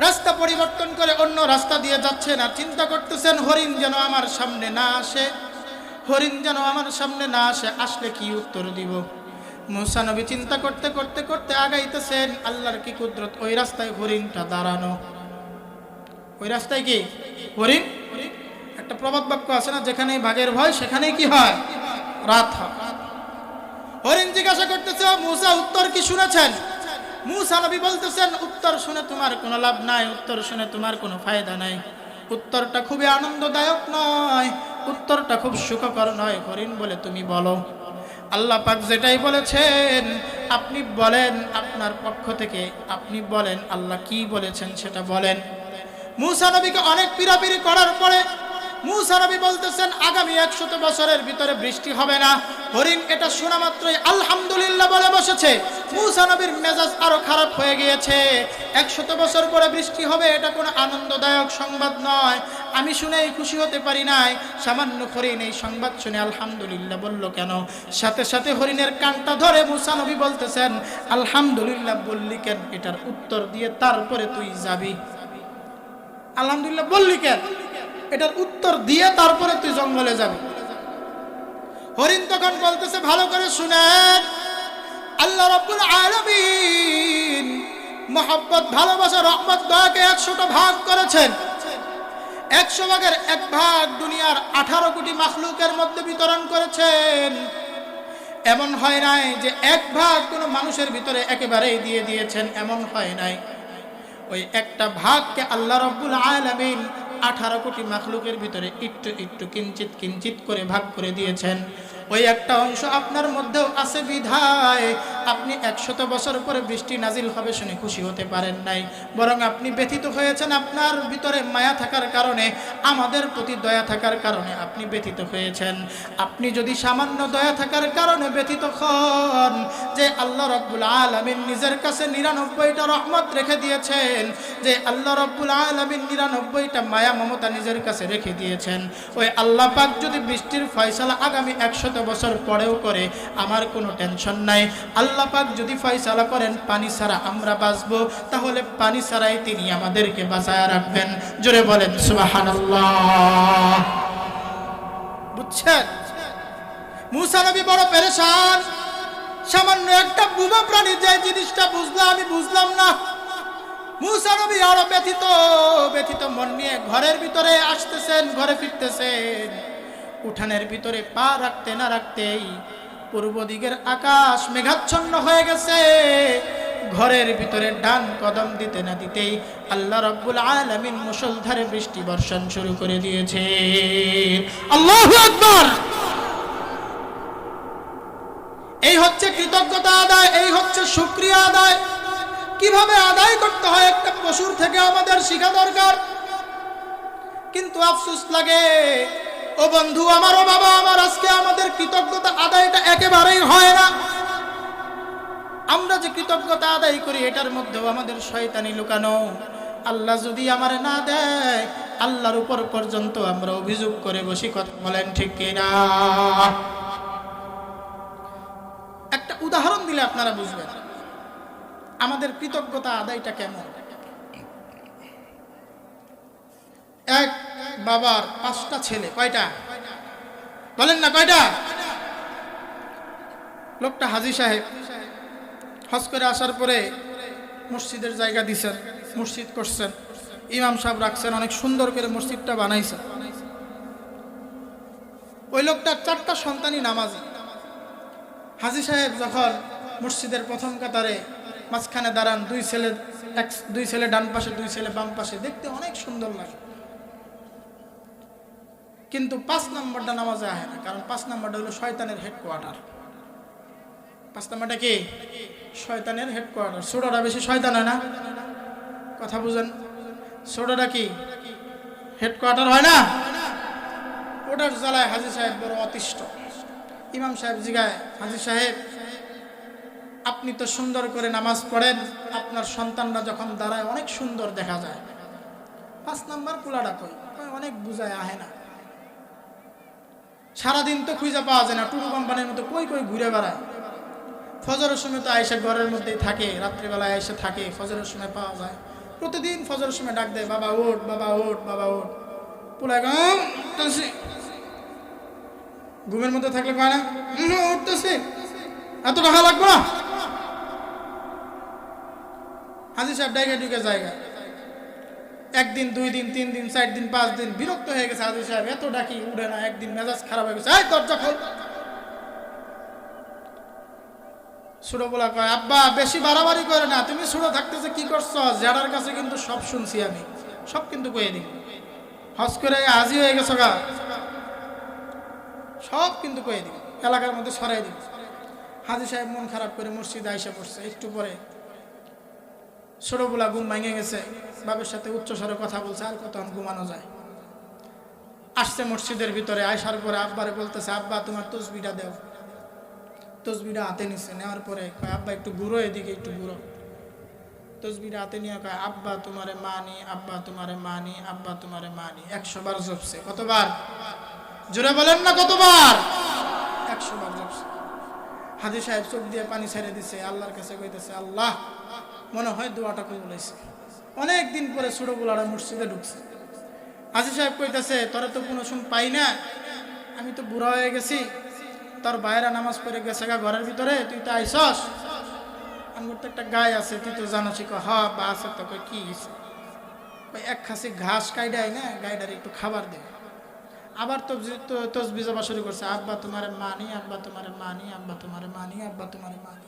রাস্তা পরিবর্তন করে অন্য রাস্তা দিয়ে যাচ্ছেন, আর চিন্তা করতেছেন হরিণ যেন আমার সামনে না আসে, হরিণ যেন আমার সামনে না আসে, আসলে কি উত্তর দিব। মূসা নবী চিন্তা করতে করতে করতে আগাইতেছেন। আল্লাহর কি কুদরত, ওই রাস্তায় হরিণটা দাঁড়ানো। ওই রাস্তায় কি হরিণ? একটা প্রবাদ বাক্য আছে না, যেখানে বাঘের ভয় সেখানেই কি হয়? রাত হয়। হরিণ জিজ্ঞাসা করতেছে, মূসা উত্তর কি শুনেছেন? মূসা নবী বলতেছেন, উত্তর শুনে তোমার কোনো লাভ নাই, উত্তর শুনে তোমার কোনো ফায়দা নাই, উত্তরটা খুবই আনন্দদায়ক নয়, উত্তরটা খুব সুখকর নয়। হরিণ বলে, তুমি বলো। আল্লাহ পাক যেটাই বলেছেন আপনি বলেন, আপনার পক্ষ থেকে আপনি বলেন আল্লাহ কি বলেছেন সেটা বলেন। মূসা নবীকে অনেক পীড়াপিড়ি করার পরে মূসা নবী বলতেছেন আগামী 100 বছরের ভিতরে বৃষ্টি হবে না। হরিণ এটা শোনা মাত্রই আলহামদুলিল্লাহ বলে বসেছে। মূসা নবীর মেজাজ আরো খারাপ হয়ে গিয়েছে। 100 বছর পরে বৃষ্টি হবে, এটা কোনো আনন্দদায়ক সংবাদ নয়। আমি শুনেই খুশি হতে পারি নাই। সামান্য হরিণ এই সংবাদ শুনে আলহামদুলিল্লাহ বলল কেন? সাথে সাথে হরিণের কানটা ধরে মূসা নবী বলতেছেন আলহামদুলিল্লাহ বললি কেন? এটার উত্তর দিয়ে তারপরে তুই যাবি। আলহামদুলিল্লাহ বললি কেন? এটার উত্তর দিয়ে তারপরে তুই জঙ্গলে যাবি। হরিণ তখন বলতেছে ভালো করে শুনেন, আল্লাহ রাব্বুল আলামিন মহব্বত, ভালোবাসা, রহমত, দয়াকে 100টা ভাগ করেছেন। 100 ভাগের 1 ভাগ দুনিয়ার 18 কোটি মাখলুকের মধ্যে বিতরণ করেছেন। এমন হয় নাই যে 1 ভাগ কোনো মানুষের ভিতরে একেবারেই দিয়ে দিয়েছেন, এমন হয় নাই। ওই একটা ভাগকে আল্লাহ রাব্বুল আলামিন 18 কোটি মাখলুকের ভিতরে একটু একটু কিঞ্চিত কিঞ্চিত করে ভাগ করে দিয়েছেন। ওই একটা অংশ আপনার মধ্যেও আছে বিধায় আপনি 100 বছর পরে বৃষ্টি নাজিল হবে শুনে খুশি হতে পারেন নাই, বরং আপনি ব্যথিত হয়েছেন। আপনার ভিতরে মায়া থাকার কারণে, আমাদের প্রতি দয়া থাকার কারণে আপনি ব্যথিত হয়েছেন। আপনি যদি সামান্য দয়া থাকার কারণে ব্যথিত হন যে আল্লাহ রাব্বুল আলামিন নিজের কাছে 99টা রহমত রেখে দিয়েছেন, যে আল্লাহ রাব্বুল আলামিন 99টা মায়া মমতা নিজের কাছে রেখে দিয়েছেন, ওই আল্লাহ পাক যদি বৃষ্টির ফয়সালা আগামী 100 বছর পরেও করে আমার কোনো টেনশন নাই। আল্লাহ পাক যদি ফয়সালা করেন পানি ছাড়া আমরা বাঁচবো, তাহলে পানি ছাড়াই তিনি আমাদেরকে বাঁচায়া রাখবেন। জোরে বলেন সুবহানাল্লাহ। বুঝছেন? মূসা নবী বড় পেরেশান। সামান্য একটা বুবা প্রাণী যে জিনিসটা বুঝলাম আমি বুঝলাম না। মূসা নবী আরো ব্যথিত মন নিয়ে ঘরের ভিতরে আসতেছেন, ঘরে ফিরতেছেন। উঠানের ভিতরে পা রাখতে না রাখতেই পূর্ব দিকের আকাশ মেঘাচ্ছন্ন হয়ে গেছে। ঘরের ভিতরে ডান কদম দিতে না দিতেই আল্লাহ রাব্বুল আলামিন মুষলধারে বৃষ্টি বর্ষণ শুরু করে দিয়েছে। আল্লাহু আকবার। এই হচ্ছে কৃতজ্ঞতা আদায়, এই হচ্ছে শুকরিয়া আদায়। কিভাবে আদায় করতে হয় একটা পশুর থেকে আমাদের শেখা দরকার। কিন্তু আফসোস লাগে ও বন্ধু আমার, ও বাবা আমার, আজকে আমাদের কৃতজ্ঞতা আদায়টা একেবারেই হয় না। আমরা যে কৃতজ্ঞতা আদায় করি এটার মধ্যেও আমাদের শয়তানি লুকানো। আল্লাহ যদি আমারে না দেয় আল্লাহর উপর পর্যন্ত আমরা অভিযোগ করে বসি। কথা বলেন ঠিক কিনা? একটা উদাহরণ দিলে আপনারা বুঝবেন আমাদের কৃতজ্ঞতা আদায়টা কেমন। এক বাবার 5টা ছেলে। কয়টা বলেন না? কয়টা? লোকটা হাজী সাহেব হজ করে আসার পরে মসজিদের জায়গা দিছেন, মসজিদ করছেন, ইমাম সাহেব রাখছেন, অনেক সুন্দর করে মসজিদটা বানাইছেন। ওই লোকটার 4টা সন্তানই নামাজি। হাজী সাহেব যখন মসজিদের প্রথম কাতারে মাঝখানে দাঁড়ান, 2 ছেলে ডান পাশে, 2 ছেলে বাম পাশে, দেখতে অনেক সুন্দর লাগে। কিন্তু 5 নম্বরটা নামাজে আহে না, কারণ 5 নম্বরটা হলো শয়তানের হেডকোয়ার্টার। 5 নম্বরটা কি? শয়তানের হেডকোয়ার্টার। ছোটটা বেশি শয়তান হয় না? কথা বুঝেন? ছোটটা কি হেডকোয়ার্টার হয় না? ওটার জ্বালায় হাজী সাহেব বড় অতিষ্ঠ। ইমাম সাহেব জিগায়, হাজী সাহেব আপনি তো সুন্দর করে নামাজ পড়েন, আপনার সন্তানরা যখন দাঁড়ায় অনেক সুন্দর দেখা যায়, 5 নম্বর পোলাটা কই? অনেক বুঝায় আহে না, সারাদিন তো খুঁজে পাওয়া যায় না, টুরু কোম্পানির মতো কই কই ঘুরে বেড়ায়। ফজরের সময় তো আয়েশা ঘরের মধ্যেই থাকে, রাত্রিবেলায় আয়েশা থাকে, ফজরের সময় পাওয়া যায়। প্রতিদিন ফজরের সময় ডাক দেয়, বাবা ওঠ, বাবা ওঠ, বাবা ওঠ। পোলায় ঘুমের মধ্যে থাকলে পায় না, উঠতেছে, এত টাকা লাগবে না। হাজী সাহেব ডাইকে ঢুকে জায়গা, 1 দিন 2 দিন 3 দিন 4 দিন 5 দিন বিরক্ত হয়ে গেছে হাজী সাহেব, এত ডাকি উঠে না। একদিন মেজাজ খারাপ হয়ে গেছে, এই দরজা খোল। ছোট বলা কয়, আব্বা বেশি বাড়াবাড়ি করে না, তুমি ছোট থাকতেছে কি করছো? জেডার কাছে কিন্তু সব শুনছি আমি, সব কিন্তু কয়ে দিই। হজ করে হাজি হয়ে গেছো গা, সব কিন্তু কয়ে দিবে, এলাকার মধ্যে সরাই দিবে। হাজী সাহেব মন খারাপ করে মসজিদে আইসা পড়ছে। একটু পরে ছোটবেলা ঘুম ভেঙে গেছে, বাবার সাথে উচ্চস্বরে কথা বলছে, আর কত ঘুমানো যায়। আসছে মসজিদের ভিতরে, আসার পরে আব্বারে বলতেছে, আব্বা তোমার তসবিটা দেও। তসবিটা হাতে নিচ্ছে, নেওয়ার পরে কয়, আব্বা একটু ঘুরো এদিকে, একটু ঘুরো। তসবিটা হাতে নিয়ে কয়, আব্বা তোমারে মানি, আব্বা তোমারে মানি, আব্বা তোমারে মানি। 100 বার জপছে। কতবার? জোরে বলেন না কতবার? 100 বার জপছে। হাজী সাহেব চোখ দিয়ে পানি ছেড়ে দিছে, আল্লাহর কাছে কইতেছে, আল্লাহ মনে হয় দোয়াটা কবুল হয়েছে। অনেক দিন পরে ছোটগুলারা মসজিদে ঢুকছে। হাজী সাহেব কইতেছে, তোরা তো কোনো শুন পাই না, আমি তো বুড়া হয়ে গেছি, তোর বাইরা নামাজ পড়ে গেছে গা ঘরের ভিতরে, তুই তো আইসস, আমার তো একটা গায়ে আছে, তুই তো জানোস। হ্যাঁ বা আছে। তো কই কি হয়েছে? এক খাসি ঘাস কাইডাই না, গাইডার একটু খাবার দে। আবার তসবি জপা শুরু করছে, আব্বা তোমারে মানি, আব্বা তোমারে মানি, আব্বা তোমারে মানি, আব্বা তোমারে মানি।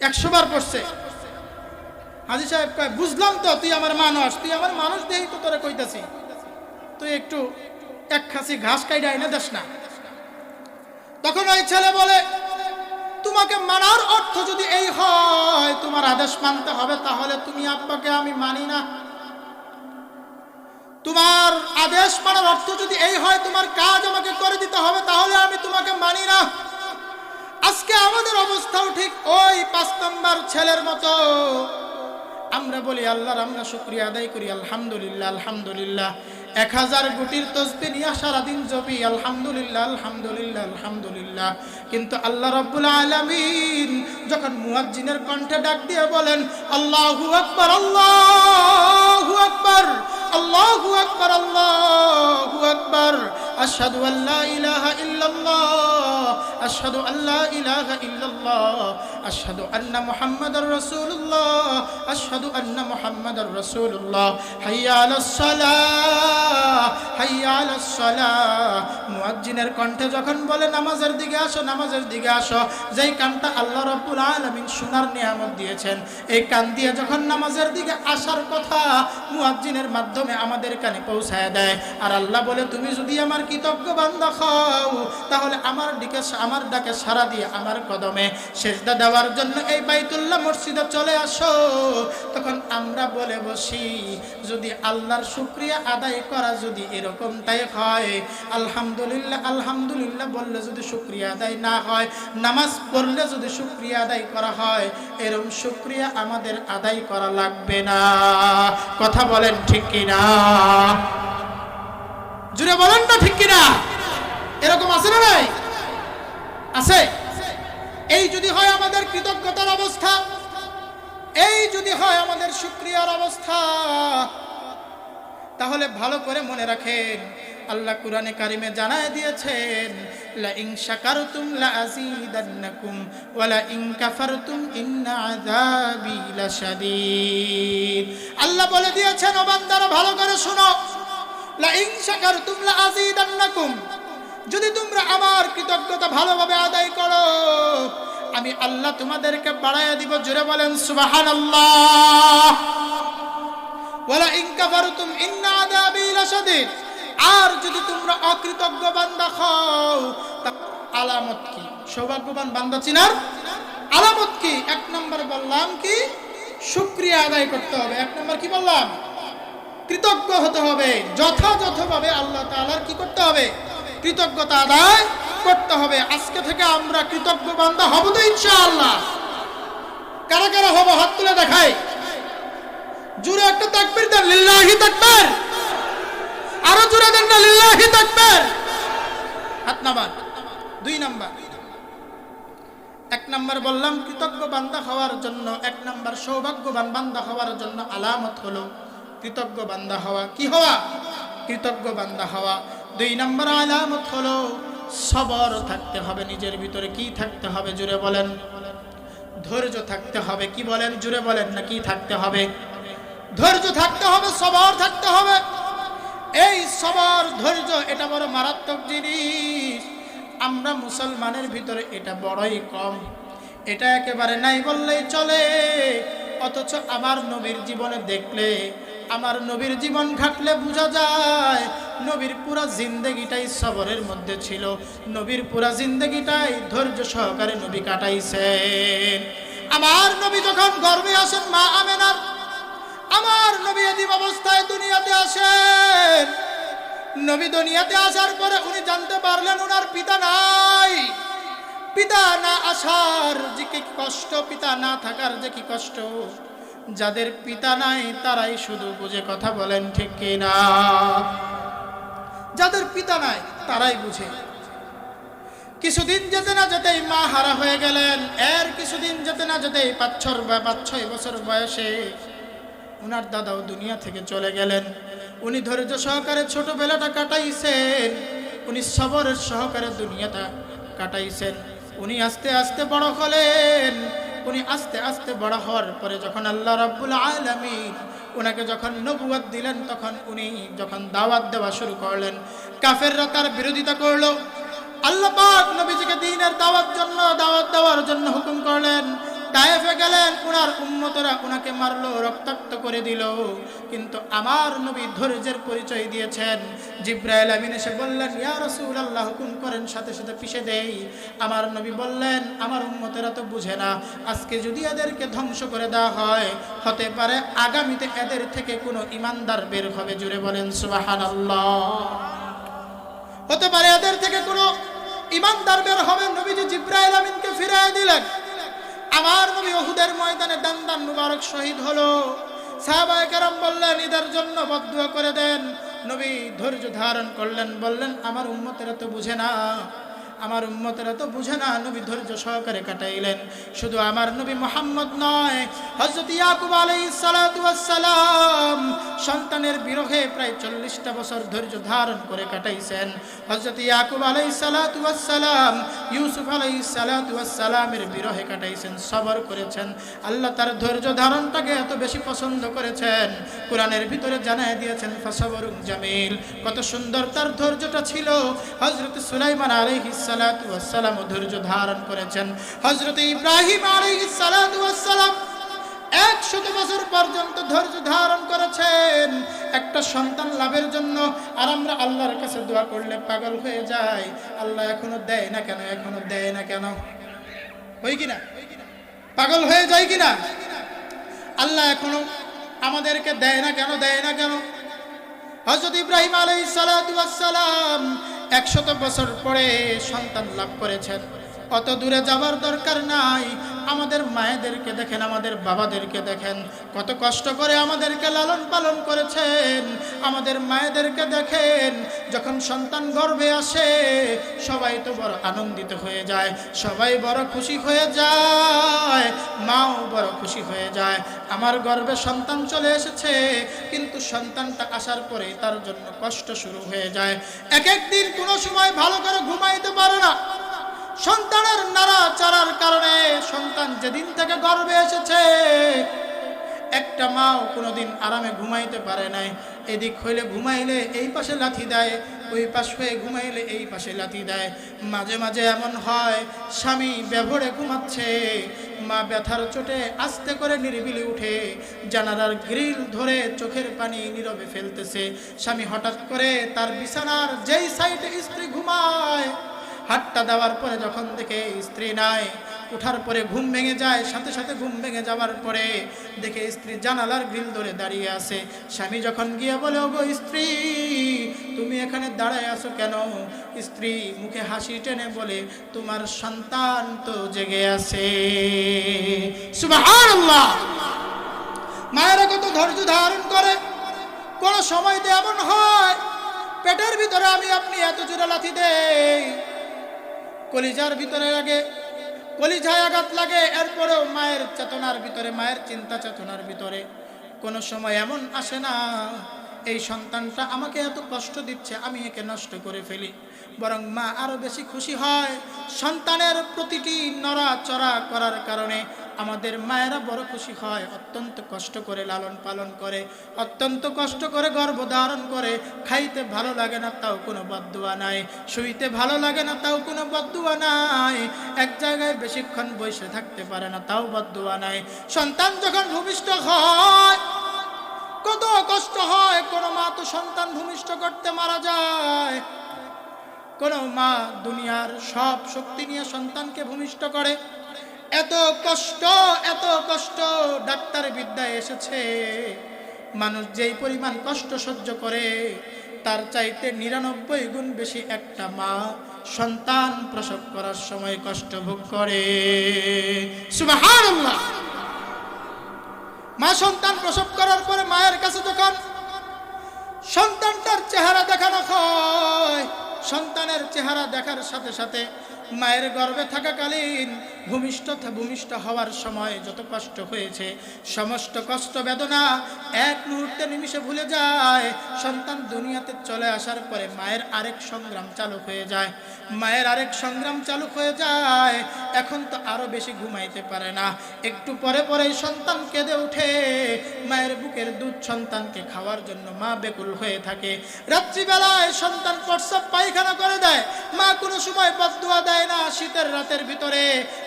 100 বার পড়ছে। হাজী সাহেব কয়, বুঝলাম তো তুই আমার মানুষ, তুই আমার মানুষ দেই তো তোরে কইতাছি, তুই একটু এক খাসি ঘাস কাইডাই না দেস না। তখন ওই ছেলে বলে, তোমাকে মানার অর্থ যদি এই হয় তোমার আদেশ মানতে হবে, তাহলে তুমি আব্বাকে আমি মানি না। তোমার আদেশ মানার অর্থ যদি এই হয় তোমার কাজ আমাকে করে দিতে হবে, তাহলে আমি তোমাকে মানি না। আজকে আমাদের অবস্থাও ঠিক ওই 5 নম্বর ছেলের মতো। আমরা বলি আল্লাহর আমরা শুকরিয়া আদায় করি, আলহামদুলিল্লাহ আলহামদুলিল্লাহ। 1000 গুটির তসবিহ নিয়ে সারাদিন জপি, আলহামদুলিল্লাহ আলহামদুলিল্লাহ আলহামদুলিল্লাহ। কিন্তু আল্লাহ রাব্বুল আলামিন যখন মুয়াজ্জিনের কণ্ঠে ডাক দিয়ে বলেন, আল্লাহু আকবার আল্লাহু আকবার আল্লাহু আকবার আল্লাহু আকবার, আশহাদু আল্লা ইলাহা ইল্লাল্লাহ আশহাদু আল্লা ইলাহা ইল্লাল্লাহ আশহাদু আন্না মুহাম্মাদার রাসূলুল্লাহ আশহাদু আন্না মুহাম্মাদার রাসূলুল্লাহ, হাইয়া আলাস সালাহ হাইয়া আলাস সালাহ। মুয়াজ্জিনের কণ্ঠে যখন বলে নামাজের দিকে আসো, নামাজের দিকে আসো, যেই কানটা আল্লাহ রাব্বুল আলামিন শোনার নিয়ামত দিয়েছেন, এই কান দিয়ে যখন নামাজের দিকে আসার কথা মুয়াজ্জিনের মাধ্যমে আমাদের কানে পৌঁছায় দেয়, আর আল্লাহ বলে, তুমি যদি আমার কৃতজ্ঞ বান্দা হও, তাহলে আমার ডাকে সাড়া দিয়ে আমার কদমে সেজদা দেওয়ার জন্য এই বাইতুল্লাহ মসজিদে চলে আসো। তখন আমরা বলে বসি, যদি আল্লাহর শুকরিয়া আদায় করা যদি এরকমটাই হয়, আলহামদুলিল্লাহ আলহামদুলিল্লাহ বললে যদি শুকরিয়া আদায় না হয়, নামাজ পড়লে যদি শুকরিয়া আদায় করা হয়, এরকম শুকরিয়া আমাদের আদায় করা লাগবে না। কথা বলেন ঠিক কিনা? জুড়ে বলেন না ঠিক কিনা? এরকম আছে না নাই? আছে। এই যদি হয় আমাদের কৃতজ্ঞতার অবস্থা, এই যদি হয় আমাদের শুকরিয়ার অবস্থা, তাহলে ভালো করে মনে রাখেন, আল্লাহ কুরআনে কারিমে জানায় দিয়েছেন, লা ইন শাকারতুম লা আযীদান্নাকুম ওয়া লা ইন কাফারতুম ইন্না আযাবি লাশাদীদ। আল্লাহ বলে দিয়েছেন, ও বান্দারা ভালো করে শোনো, লা ইন শাকারতুম লা আযীদান্নাকুম, যদি তোমরা আমার কৃতজ্ঞতা ভালোভাবে আদায় করো, আমি আল্লাহ তোমাদেরকে বাড়াইয়া দিব। জোরে বলেন সুবহানাল্লাহ। ওয়ালা ইন কাফারতুম ইন্না আযাবি লাশাদীদ, আর যদি তোমরা অকৃতজ্ঞ বান্দা হও, আলামত কি? সৌভাগ্যবান বান্দা চিনার আলামত কি? 1 নম্বর বললাম কি? শুকরিয়া আদায় করতে হবে। 1 নম্বর কি বললাম? কৃতজ্ঞ হতে হবে। যথাযথভাবে আল্লাহ তাআলার কি করতে হবে? কৃতজ্ঞতা আদায় করতে হবে। আজকে থেকে আমরা কৃতজ্ঞ বান্দা হব তো ইনশাআল্লাহ? কারা কারা হব হাত তুলে দেখাই। জোরে একটা তাকবীর দেন, লিল্লাহি তাকবীর। আরো জোরে দেন না, লিল্লাহি তাকবীর। হাত নামান। 2 নাম্বার, 1 নাম্বার বললাম কৃতজ্ঞ বান্দা হওয়ার জন্য, 1 নাম্বার সৌভাগ্যবান বান্দা হওয়ার জন্য আলামত হলো কৃতজ্ঞ বান্দা হওয়া। কি হওয়া? কৃতজ্ঞ বান্দা হওয়া। 2 নাম্বার আলামত হলো সবর থাকতে হবে নিজের ভিতরে। কি থাকতে হবে? জোরে বলেন। ধৈর্য থাকতে হবে। কি বলেন? জোরে বলেন না, কি থাকতে হবে? ধৈর্য থাকতে হবে, সবর থাকতে হবে। এই সবর ধৈর্য এটা বড় মারাত্মক জিনিস। আমরা মুসলমানের ভিতরে এটা বড়ই কম, এটা একেবারে নাই বললেই চলে। অথচ আমার নবীর জীবনে দেখলে, আমার নবীর জীবন ঘাটলে বোঝা যায় নবীর পুরা জিন্দেগিটাই সবরের মধ্যে ছিল, নবীর পুরা জিন্দেগিটাই ধৈর্য সহকারে নবী কাটাইছেন। আমার নবী যখন গর্ভে আসেন মা আমেনার, আমার নবী এদিম অবস্থায় দুনিয়াতে আসেন। নবী দুনিয়াতে আসার পরে উনি জানতে পারলেন ওনার পিতা নাই। পিতা না আসার যে কি কষ্ট, পিতা না থাকার যে কি কষ্ট, যাদের পিতা নাই তারাই শুধু বুঝে, কথা বলেন ঠিক কিনা? যাদের পিতা নাই তারাই বুঝে। কিছুদিন যেতে না যেতেই মা হারা হয়ে গেলেন। এর কিছুদিন যেতে না যেতেই 5-6 বছর বয়সে ওনার দাদাও দুনিয়া থেকে চলে গেলেন। উনি ধৈর্য সহকারে ছোটবেলাটা কাটাইছেন, উনি সবরের সহকারে দুনিয়াটা কাটাইছেন। উনি আস্তে আস্তে বড় হলেন। উনি আস্তে আস্তে বড় হওয়ার পরে যখন আল্লাহ রাব্বুল আলামিন ওনাকে যখন নবুয়ত দিলেন, তখন উনি যখন দাওয়াত দেওয়া শুরু করলেন, কাফেররা তার বিরোধিতা করলো। আল্লাহ পাক নবীজিকে দ্বীনের দাওয়াত দেওয়ার জন্য হুকুম করলেন। তায়েফে গেলেন, ওনার উম্মতরা ওনাকে মারলো, রক্তাক্ত করে দিল। কিন্তু আমার নবী ধৈর্যের পরিচয় দিয়েছেন। জিবরাইল আমিন এসে বললেন, ইয়া রাসূলুল্লাহ, হুকুম করেন, সাথে সাথে পিষে দেই। আমার নবী বললেন, আমার উম্মতেরা তো বুঝে না, আজকে যদি এদেরকে ধ্বংস করে দেওয়া হয়, হতে পারে আগামীতে এদের থেকে কোনো ইমানদার বের হবে। জুড়ে বলেন সুবহানাল্লাহ। হতে পারে এদের থেকে কোনো ইমানদার বের হবে। নবীজি জিবরাইল আমিনকে ফিরিয়ে দিলেন। আমার নবী উহুদের ময়দানে দান মুবারক শহীদ হলো। সাহাবায়ে কেরাম বললেন, এদের জন্য বদদুয়া করে দেন। নবী ধৈর্য ধারণ করলেন, বললেন, আমার উম্মতেরা তো বুঝে না, আমার উম্মতেরা তো বুঝে না। নবী ধৈর্য সহকারে কাটাইলেন। শুধু আমার নবী মুহাম্মদ নয়, হযরত ইয়াকুব আলাইহিস সালাতু ওয়াস সালাম সন্তানের বিরহে প্রায় 40টা বছর ধৈর্য ধারণ করে কাটাইছেন। হযরত ইয়াকুব আলাইহিস সালাতু ওয়াস সালাম ইউসুফ আলাইহিস সালাতু ওয়াস সালামের বিরহে কাটাইছেন, সবর করেছেন। আল্লাহ তার ধৈর্য ধারণটাকে এত বেশি পছন্দ করেছেন, কোরআনের ভিতরে জানায় দিয়েছেন, ফাসাবরুন জামিল। কত সুন্দর তার ধৈর্যটা ছিল। হযরত সুলাইমান আলাইহিস সালাতু ওয়াস সালাম ধৈর্য ধারণ করেছেন। হযরত ইব্রাহিম আলাইহিস সালাতু ওয়াস সালাম 100 বছর পর্যন্ত ধৈর্য ধারণ করেছেন একটা সন্তান লাভের জন্য। আর আমরা আল্লাহর কাছে দোয়া করলে পাগল হয়ে যাই, আল্লাহ এখনো দেয় না কেন, এখনো দেয় না কেন, হই কিনা? পাগল হয়ে যায় কিনা? আল্লাহ এখনো আমাদেরকে দেয় না কেন, দেয় না কেন? হযরত ইব্রাহিম আলাইহিস সালাতু ওয়াস সালাম 100 বছর পরে সন্তান লাভ করেছেন। অত দূরে যাবার দরকার নাই। আমাদের মায়েদেরকে দেখেন, আমাদের বাবাদেরকে দেখেন, কত কষ্ট করে আমাদেরকে লালন পালন করেছেন। আমাদের মায়েদেরকে দেখেন, যখন সন্তান গর্ভে আসে সবাই তো বড় আনন্দিত হয়ে যায়, সবাই বড় খুশি হয়ে যায়, মাও বড় খুশি হয়ে যায়। আমার গর্ভে সন্তান চলে এসেছে, কিন্তু সন্তানটা আসার পরে তার জন্য কষ্ট শুরু হয়ে যায়। এক একদিন কোনো সময় ভালো করে ঘুমাইতে পারে না, সন্তানের নাড়াচাড়ার কারণে। সন্তান যেদিন থেকে গর্ভে এসেছে একটা মাও কোনোদিন আরামে ঘুমাইতে পারে নাই। এদিক হইলে ঘুমাইলে এই পাশে লাথি দেয়, ওই পাশ হয়ে ঘুমাইলে এই পাশে লাথি দেয়। মাঝে মাঝে এমন হয়, স্বামী বেভরে ঘুমাচ্ছে, মা ব্যথার চোটে আস্তে করে নিরিবিলি উঠে জানালার গ্রিল ধরে চোখের পানি নীরবে ফেলতেছে। স্বামী হঠাৎ করে তার বিছানার যেই সাইডে স্ত্রী ঘুমায়, হাতটা দেওয়ার পরে যখন দেখে স্ত্রী নাই, উঠার পরে ঘুম ভেঙে যায়। সাথে সাথে ঘুম ভেঙে যাওয়ার পরে দেখে স্ত্রী জানালার গ্রিল ধরে দাঁড়িয়ে আছে। স্বামী যখন গিয়ে বলে, ওগো স্ত্রী, তুমি এখানে দাঁড়ায় আছো কেন? স্ত্রী মুখে হাসি টেনে বলে, তোমার সন্তান তো জেগে আছে। সুবহানাল্লাহ। মায়েরা কত ধৈর্য ধারণ করে। কোন সময় তো এমন হয় পেটের ভিতরে আমি আপনি এত জোরে লাথি দেই, কলিজার ভিতরে লাগে, কলিজায় আঘাত লাগে, এরপরেও মায়ের চেতনার ভিতরে, মায়ের চিন্তা চেতনার ভিতরে কোনো সময় এমন আসে না এই সন্তানটা আমাকে এত কষ্ট দিচ্ছে, আমি একে নষ্ট করে ফেলি। বরং মা আরো বেশি খুশি হয়। সন্তানের প্রতিটি নড়াচড়া করার কারণে আমাদের মায়েরা বড় খুশি হয়। অত্যন্ত কষ্ট করে লালন পালন করে, অত্যন্ত কষ্ট করে গর্ভধারণ করে। খাইতে ভালো লাগে না তাও কোনো বদদুয়া নাই, শুইতে ভালো লাগে না তাও কোনো বদদুয়া নাই, এক জায়গায় বেশিক্ষণ বসে থাকতে পারে না তাও বদদুয়া নাই। সন্তান যখন ভূমিষ্ঠ হয় কত কষ্ট হয়। কোন মা তো সন্তান ভূমিষ্ঠ করতে মারা যায়, কোন মা দুনিয়ার সব শক্তি নিয়ে সন্তানকে ভূমিষ্ঠ করে। এত কষ্ট, এত কষ্ট ডাক্তার বিদ্যায় এসেছে, মানুষ যেই পরিমাণ কষ্ট সহ্য করে তার চাইতে 99 গুণ বেশি একটা মা সন্তান প্রসব করার সময় কষ্ট ভোগ করে। সুবহানাল্লাহ। মা সন্তান প্রসব করার পরে মায়ের কাছে যখন সন্তানটার চেহারা দেখানো হয়, সন্তানের চেহারা দেখার সাথে সাথে মায়ের গর্ভে থাকাকালীন ভূমিষ্ঠ হওয়ার সময় যত কষ্ট হয়েছে সমস্ত কষ্ট বেদনা এক মুহূর্তে নিমিষে ভুলে যায়। সন্তান দুনিয়াতে চলে আসার পরে মায়ের আরেক সংগ্রাম চালু হয়ে যায়, মায়ের আরেক সংগ্রাম চালু হয়ে যায়। এখন তো আরো বেশি ঘুমাইতে পারে না, একটু পরে পরেই সন্তান কেঁদে ওঠে। মায়ের বুকের দুধ সন্তানকে খাওয়ার জন্য মা বেকুল হয়ে থাকে। রাত্রিবেলায় সন্তান প্রস্রাব পায়খানা করে দেয়, মা কোনো সময় বদদুয়া দেয় না। শীতের রাতের ভিতরে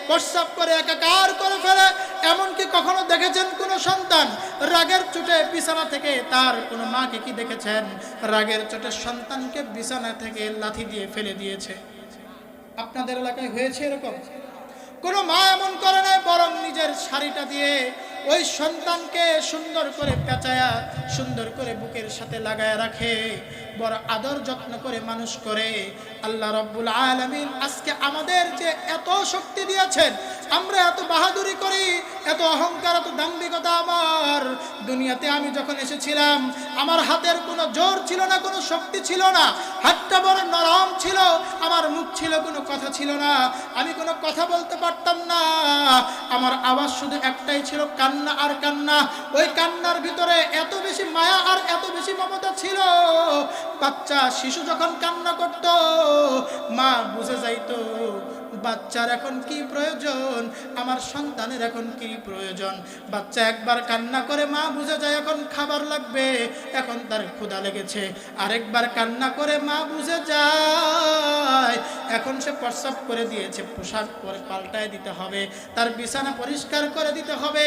প্রস্রাব করে একাকার করে ফেলে। এমনকি কখনো দেখেছেন কোন সন্তান রাগের চোটে বিছানা থেকে, তার কোনো মাকে কি দেখেছেন রাগের চোটে সন্তানকে বিছানা থেকে লাথি দিয়ে ফেলে দিয়েছে? আপনাদের এলাকায় হয়েছে এরকম? কোন মা এমন করে না, বরং নিজের শাড়িটা দিয়ে ওই সন্তানকে সুন্দর করে পেঁচায়া সুন্দর করে বুকের সাথে লাগায় রাখে, বড় আদর যত্ন করে মানুষ করে। আল্লাহ রাব্বুল আলামিন আজকে আমাদের যে এত শক্তি দিয়েছেন, আমরা এত বাহাদুরি করি, এত অহংকার, এত দাম্ভিকতা। আমার দুনিয়াতে আমি যখন এসেছিলাম আমার হাতের কোনো জোর ছিল না, কোনো শক্তি ছিল না, হাতটা বড় নরম ছিল, আমার মুখ ছিল, কোনো কথা ছিল না, আমি কোনো কথা বলতে পারতাম না। আমার আওয়াজ শুধু একটাই ছিল, কান্না আর কান্না। ওই কান্নার ভিতরে এত বেশি মায়া আর এত বেশি মমতা ছিল। বাচ্চা শিশু যখন কান্না করত মা বুঝে যাইতো বাচ্চার এখন কি প্রয়োজন, আমার সন্তানের এখন কি প্রয়োজন। বাচ্চা একবার কান্না করে মা বুঝে যায় এখন খাবার লাগবে, এখন তার ক্ষুধা লেগেছে। আরেকবার কান্না করে মা বুঝে যায় এখন সে প্রস্রাব করে দিয়েছে, পোশাক পরে পাল্টায় দিতে হবে, তার বিছানা পরিষ্কার করে দিতে হবে।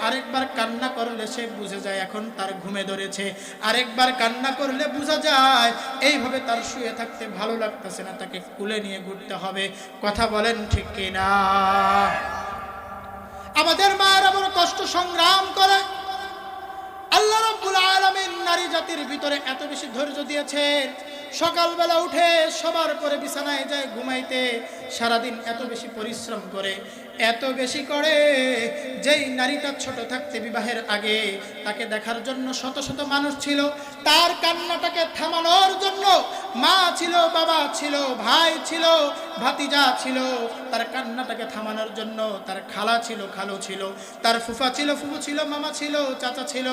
আরেকবার কান্না করলে সে বুঝে যায় এখন তার ঘুমে ধরেছে। আরেকবার কান্না করলে বোঝা যায় এইভাবে তার শুয়ে থাকতে ভালো লাগতেছে না, তাকে কুলে নিয়ে ঘুরতে হবে। কথা বলেন ঠিক কিনা? আমাদের মায়েরা বড় কষ্ট সংগ্রাম করে। আল্লাহ রাব্বুল আলামিন নারী জাতির ভিতরে এত বেশি ধৈর্য দিয়েছেন, সকালবেলা উঠে সবার পরে বিছানায় যায় ঘুমাইতে, সারাদিন এত বেশি পরিশ্রম করে, এত বেশি করে যেই নারীটা ছোট থাকতে বিবাহের আগে তাকে দেখার জন্য শত শত মানুষ ছিল, তার কান্নাটাকে থামানোর জন্য মা ছিল, বাবা ছিল, ভাই ছিল, ভাতিজা ছিল, তার কান্নাটাকে থামানোর জন্য তার খালা ছিল, খালু ছিল, তার ফুফা ছিল, ফুফু ছিল, মামা ছিল, চাচা ছিল।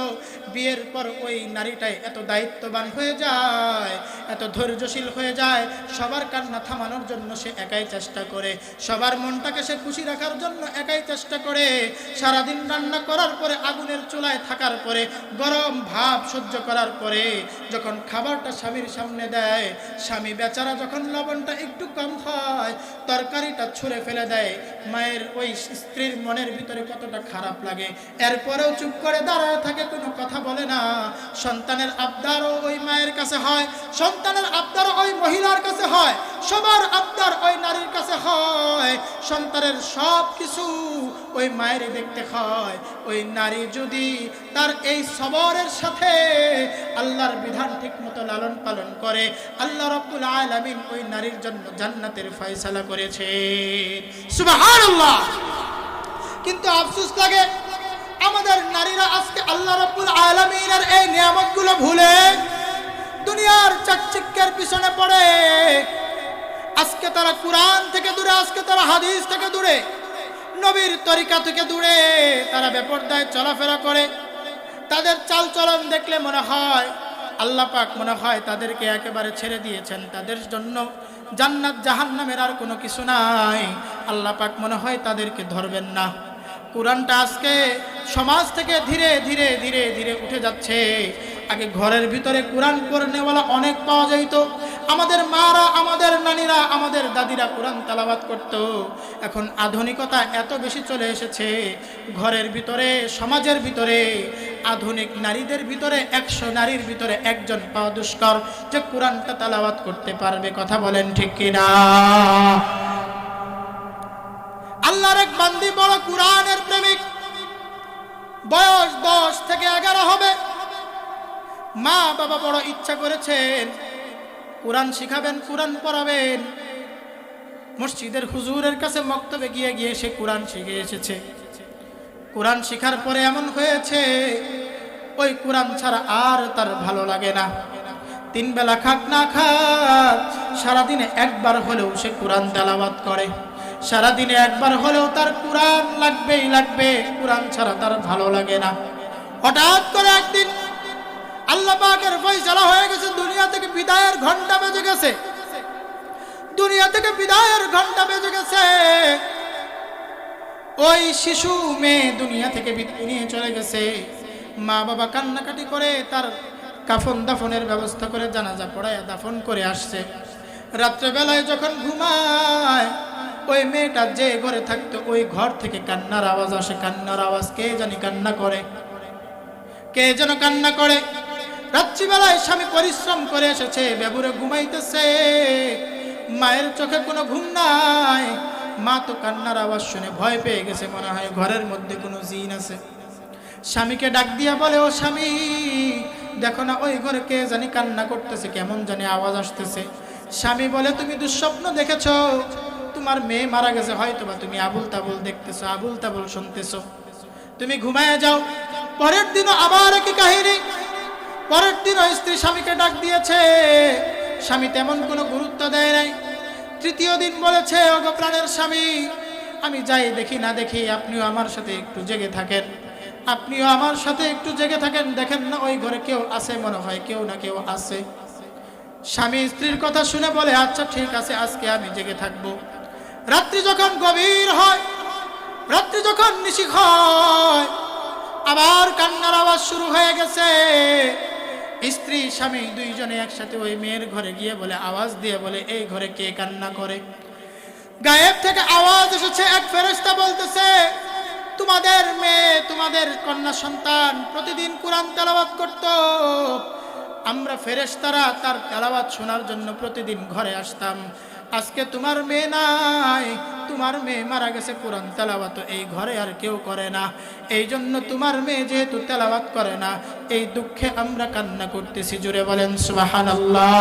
বিয়ের পর ওই নারীটাই এত দায়িত্ববান হয়ে যায়, এত ধৈর্যশীল হয়ে যায়, সবার কান্না থামানোর জন্য সে একাই চেষ্টা করে, সবার মনটাকে সে খুশি রাখার জন্য একাই চেষ্টা করে। সারাদিন রান্না করার পরে, আগুনের চুলায় থাকার পরে, গরম ভাব সহ্য করার পরে যখন খাবারটা স্বামীর সামনে দেয়, স্বামী বেচারা যখন লবণটা একটু কম হয় তরকারিটা ছুঁড়ে ফেলে দেয়, মায়ের ওই স্ত্রীর মনের ভিতরে কতটা খারাপ লাগে। এরপরেও চুপ করে দাঁড়ায় থাকে, কোনো কথা বলে না। সন্তানের আবদারও ওই মায়ের কাছে হয়, সন্তানের আবদারও ওই মহিলার কাছে হয়, সবার আবদার ওই নারীর কাছে হয়। সন্তানের সব কিছু ওই মায়ের দেখতে হয়। ওই নারী যদি তার এই সবরের সাথে আল্লাহর বিধান ঠিক মতো লালন পালন করে, আল্লাহ রাব্বুল আলামিন ওই নারীর জন্য জান্নাতের ফয়সালা করেছে। সুবহানাল্লাহ। কিন্তু আফসোস লাগে আমাদের নারীরা আজকে আল্লাহ রাব্বুল আলামিনের এই নিয়ামতগুলো ভুলে দুনিয়ার চাকচিক্যের পিছনে পড়ে। আজকে তারা কোরআন থেকে দূরে, আজকে তারা হাদিস থেকে দূরে, নবীর তরিকা থেকে দূরে, তারা বেপরদায় চলাফেরা করে। তাদের চালচলন দেখলে মনে হয় আল্লাহ পাক মনে হয় তাদেরকে একেবারে ছেড়ে দিয়েছেন, তাদের জন্য জান্নাত জাহান্নামের আর কোনো কিছু নাই। আল্লাহ পাক মনে হয় তাদেরকে ধরবেন না। কোরআনটা আজকে সমাজ থেকে ধীরে ধীরে ধীরে ধীরে উঠে যাচ্ছে। আগে ঘরের ভিতরে কোরআন পড়নেওয়ালা অনেক পাওয়া যাইত। আমাদের মারা, আমাদের নানীরা, আমাদের দাদিরা কোরআন তেলাওয়াত করত। এখন আধুনিকতা এত বেশি চলে এসেছে, ঘরের ভিতরে, সমাজের ভিতরে, আধুনিক নারীদের ভিতরে 100 নারীর ভিতরে একজন পাওয়া দুষ্কর যে কোরআনটা তেলাওয়াত করতে পারবে। কথা বলেন ঠিক কিনা? আল্লাহর এক বান্দি বড় কোরআনের প্রেমিক, বয়স 10 থেকে 11 হবে। মা বাবা বড় ইচ্ছা করেছেন কোরআন শিখাবেন, কোরআন পড়াবেন। মসজিদের হুজুরের কাছে মক্তবে গিয়ে গিয়ে সে কোরআন শিখে এসেছে। কোরআন শিখার পরে এমন হয়েছে ওই কোরআন ছাড়া আর তার ভালো লাগে না। 3 বেলা খাক না খাক সারাদিনে একবার হলেও সে কোরআন তেলাওয়াত করে। সারাদিনে একবার হলেও তার কোরআন লাগবেই লাগবে, কোরআন ছাড়া তার ভালো লাগে না। হঠাৎ করে একদিন আল্লাহ পাকের ফয়সালা হয়ে গেছে, দুনিয়া থেকে বিদায়ের ঘন্টা বেজে গেছে। দুনিয়া থেকে বিদায়ের ঘন্টা বেজে গেছে। ওই শিশু মেয়ে দুনিয়া থেকে বিদায় নিয়ে চলে গেছে। মা বাবা কান্নাকাটি করে তার কাফন দাফনের ব্যবস্থা করে জানাজা পড়ায় দাফন করে আসছে। রাত্রেবেলায় যখন ঘুমায়, ওই মেয়েটা যে ঘরে থাকতো ওই ঘর থেকে কান্নার আওয়াজ আসে। কান্নার আওয়াজ, কে জানি কান্না করে, কে যেন কান্না করে। রাত্রিবেলায় স্বামী পরিশ্রম করে এসেছে, বেবুরে ঘুমাইতেছে, মায়ের চোখে কোনো ঘুম নাই। মা তো কান্নার আওয়াজ শুনে ভয় পেয়ে গেছে, মনে হয় ঘরের মধ্যে কোনো জিন আছে। স্বামীকে ডাক দিয়া বলে, ও স্বামী, দেখো না ওই ঘরে কে জানি কান্না করতেছে, কেমন জানি আওয়াজ আসতেছে। স্বামী বলে, তুমি দুঃস্বপ্ন দেখেছো, তোমার মেয়ে মারা গেছে, হয়তো বা তুমি আবুল তাবুল দেখতেছো, আবুল তাবুল শুনতেছো, তুমি ঘুমায় যাও। পরের দিনও আবার একই কাহিনী। পরের দিনও স্ত্রী স্বামীকে ডাক দিয়েছে, স্বামী তেমন কোনো গুরুত্ব দেয় নাই। তৃতীয় দিন বলেছে, ওগো প্রাণের স্বামী, আমি যাই দেখি না দেখি আপনিও আমার সাথে একটু জেগে থাকেন, আপনিও আমার সাথে একটু জেগে থাকেন, দেখেন না ওই ঘরে কেউ আছে, মনে হয় কেউ না কেউ আছে। স্বামী স্ত্রীর কথা শুনে বলে, আচ্ছা ঠিক আছে, আজকে আমি জেগে থাকবো। রাত্রি যখন গভীর হয়, রাত্রি যখন নিশিখ হয়, আবার কান্নার আওয়াজ শুরু হয়ে গেছে। স্ত্রী স্বামী দুইজনে একসাথে ওই মেয়ের ঘরে গিয়ে বলে, আওয়াজ দিয়ে বলে, এই ঘরে কে কান্না করে? গায়েব থেকে আওয়াজ এসেছে, এক ফেরেশতা বলতেছে, তোমাদের মেয়ে, তোমাদের কন্যা সন্তান প্রতিদিন কোরআন তেলাওয়াত করত। আমরা ফেরেশতারা তার তেলাওয়াত শোনার জন্য প্রতিদিন ঘরে আসতাম। আজকে তোমার মেয়ে নাই, তোমার মেয়ে মারা গেছে, কোরআন তেলাওয়াত এই ঘরে আর কেউ করে না। এই জন্য তোমার মেয়ে যেহেতু তেলাওয়াত করে না, এই দুঃখে আমরা কান্না করতেছি। জুড়ে বলেন সুবহানাল্লাহ।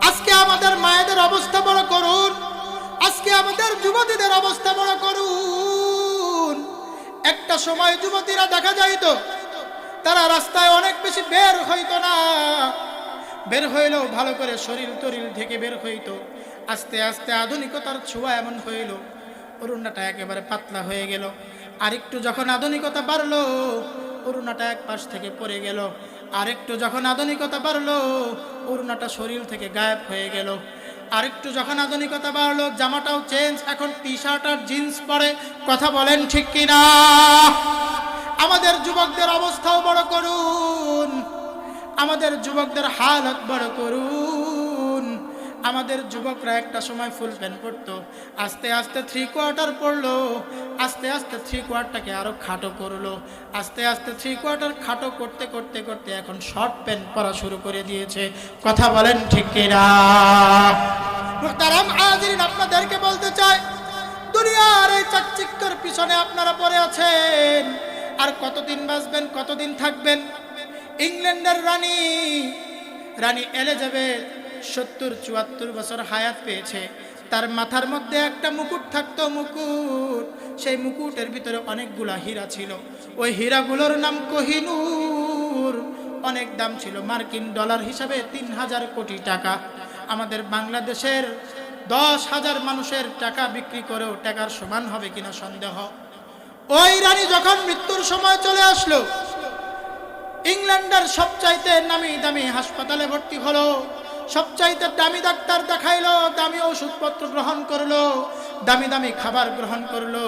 আজকে আমাদের মায়েদের অবস্থা বড় করুন, আজকে আমাদের যুবতীদের অবস্থা বড় করুন। একটা সময় যুবতীরা দেখা যাইতো তারা রাস্তায় অনেক বেশি বের হইতো না, বের হইলেও ভালো করে শরীর তরিল ঢেকে বের হইতো। আস্তে আস্তে আধুনিকতার ছোঁয়া এমন হইল, ওড়নাটা একেবারে পাতলা হয়ে গেল। আরেকটু যখন আধুনিকতা বাড়লো, ওড়নাটা এক পাশ থেকে পড়ে গেল। আরেকটু যখন আধুনিকতা বাড়লো, ওড়নাটা শরীর থেকে গায়েব হয়ে গেল। আরেকটু যখন আধুনিকতা বাড়লো, জামাটাও চেঞ্জ, এখন টি শার্ট আর জিন্স পরে। কথা বলেন ঠিক কিনা? আমাদের যুবকদের অবস্থাও বড় করুন, আমাদের যুবকদের হালত বড় করুন। আমাদের যুবকরা একটা সময় ফুল প্যান্ট পরতো, আস্তে আস্তে 3/4 পরলো, আস্তে আস্তে 3/4টাকে আরো খাটো করলো, আস্তে আস্তে 3/4 খাটো করতে করতে করতে এখন শর্ট প্যান্ট পরা শুরু করে দিয়েছে। কথা বলেন ঠিক কিনা? মুহতারাম হাজিরিন, আপনাদেরকে বলতে চাই, দুনিয়ার এই চাকচিক্যের পিছনে আপনারা পড়ে আছেন। আর কতদিন বাঁচবেন, কতদিন থাকবেন? ইংল্যান্ডের রানী এলিজাবেথ 70-74 বছর হায়াত পেয়েছে। তার মাথার মধ্যে একটা মুকুট থাকতো, মুকুট, সেই মুকুটের ভিতরে অনেকগুলা হীরা ছিল। ওই হীরাগুলোর নাম কোহিনূর। অনেক দাম ছিল, মার্কিন ডলার হিসাবে 3000 কোটি টাকা। আমাদের বাংলাদেশের 10,000 মানুষের টাকা বিক্রি করেও টাকার সমান হবে কিনা সন্দেহ। ওই রানী যখন মৃত্যুর সময় চলে আসলো, ইংল্যান্ডের সবচাইতে নামি দামি হাসপাতালে ভর্তি হলো, সবচাইতে দামি ডাক্তার দেখাইলো, দামি ওষুধপত্র গ্রহণ করলো, দামি দামি খাবার গ্রহণ করলো।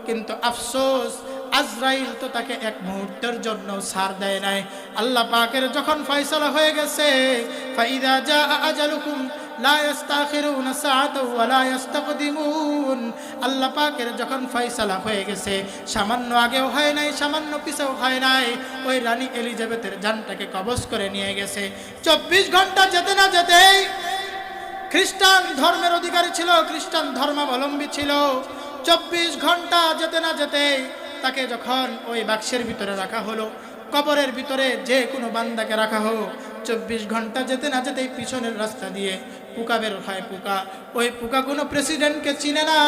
কিন্তু আফসোস, আজরাইল তো তাকে এক মুহূর্তের জন্য ছাড় দেয় নাই। আল্লাহ পাকের যখন ফয়সালা হয়ে গেছে, ফাইদা জাআ আজালুকুম লা ইস্তাখিরুনা সাআতাও ওয়া লা ইস্তাকদিমুন, আল্লাহ পাকের যখন ফয়সালা হয়ে গেছে, সামান্য আগেও হয় নাই, সামান্য পিছেও হয় নাই, ওই রানী এলিজাবেথের জানটাকে কবজ করে নিয়ে গেছে। 24 ঘন্টা যেতে না যেতেই, খ্রিস্টান ধর্মের অধিকারী ছিল, খ্রিস্টান ধর্মাবলম্বী ছিল, 24 ঘন্টা যেতে না যেতেই তাকে যখন ওই বাক্সের ভিতরে রাখা হলো, কবরের ভিতরে যে কোনো বান্দাকে রাখা হোক, 24 ঘন্টা যেতে না যেতেই পিছনের রাস্তা দিয়ে পোকা বের হয়। পোকা, ওই পোকা কোনো প্রেসিডেন্টকে চিনে না,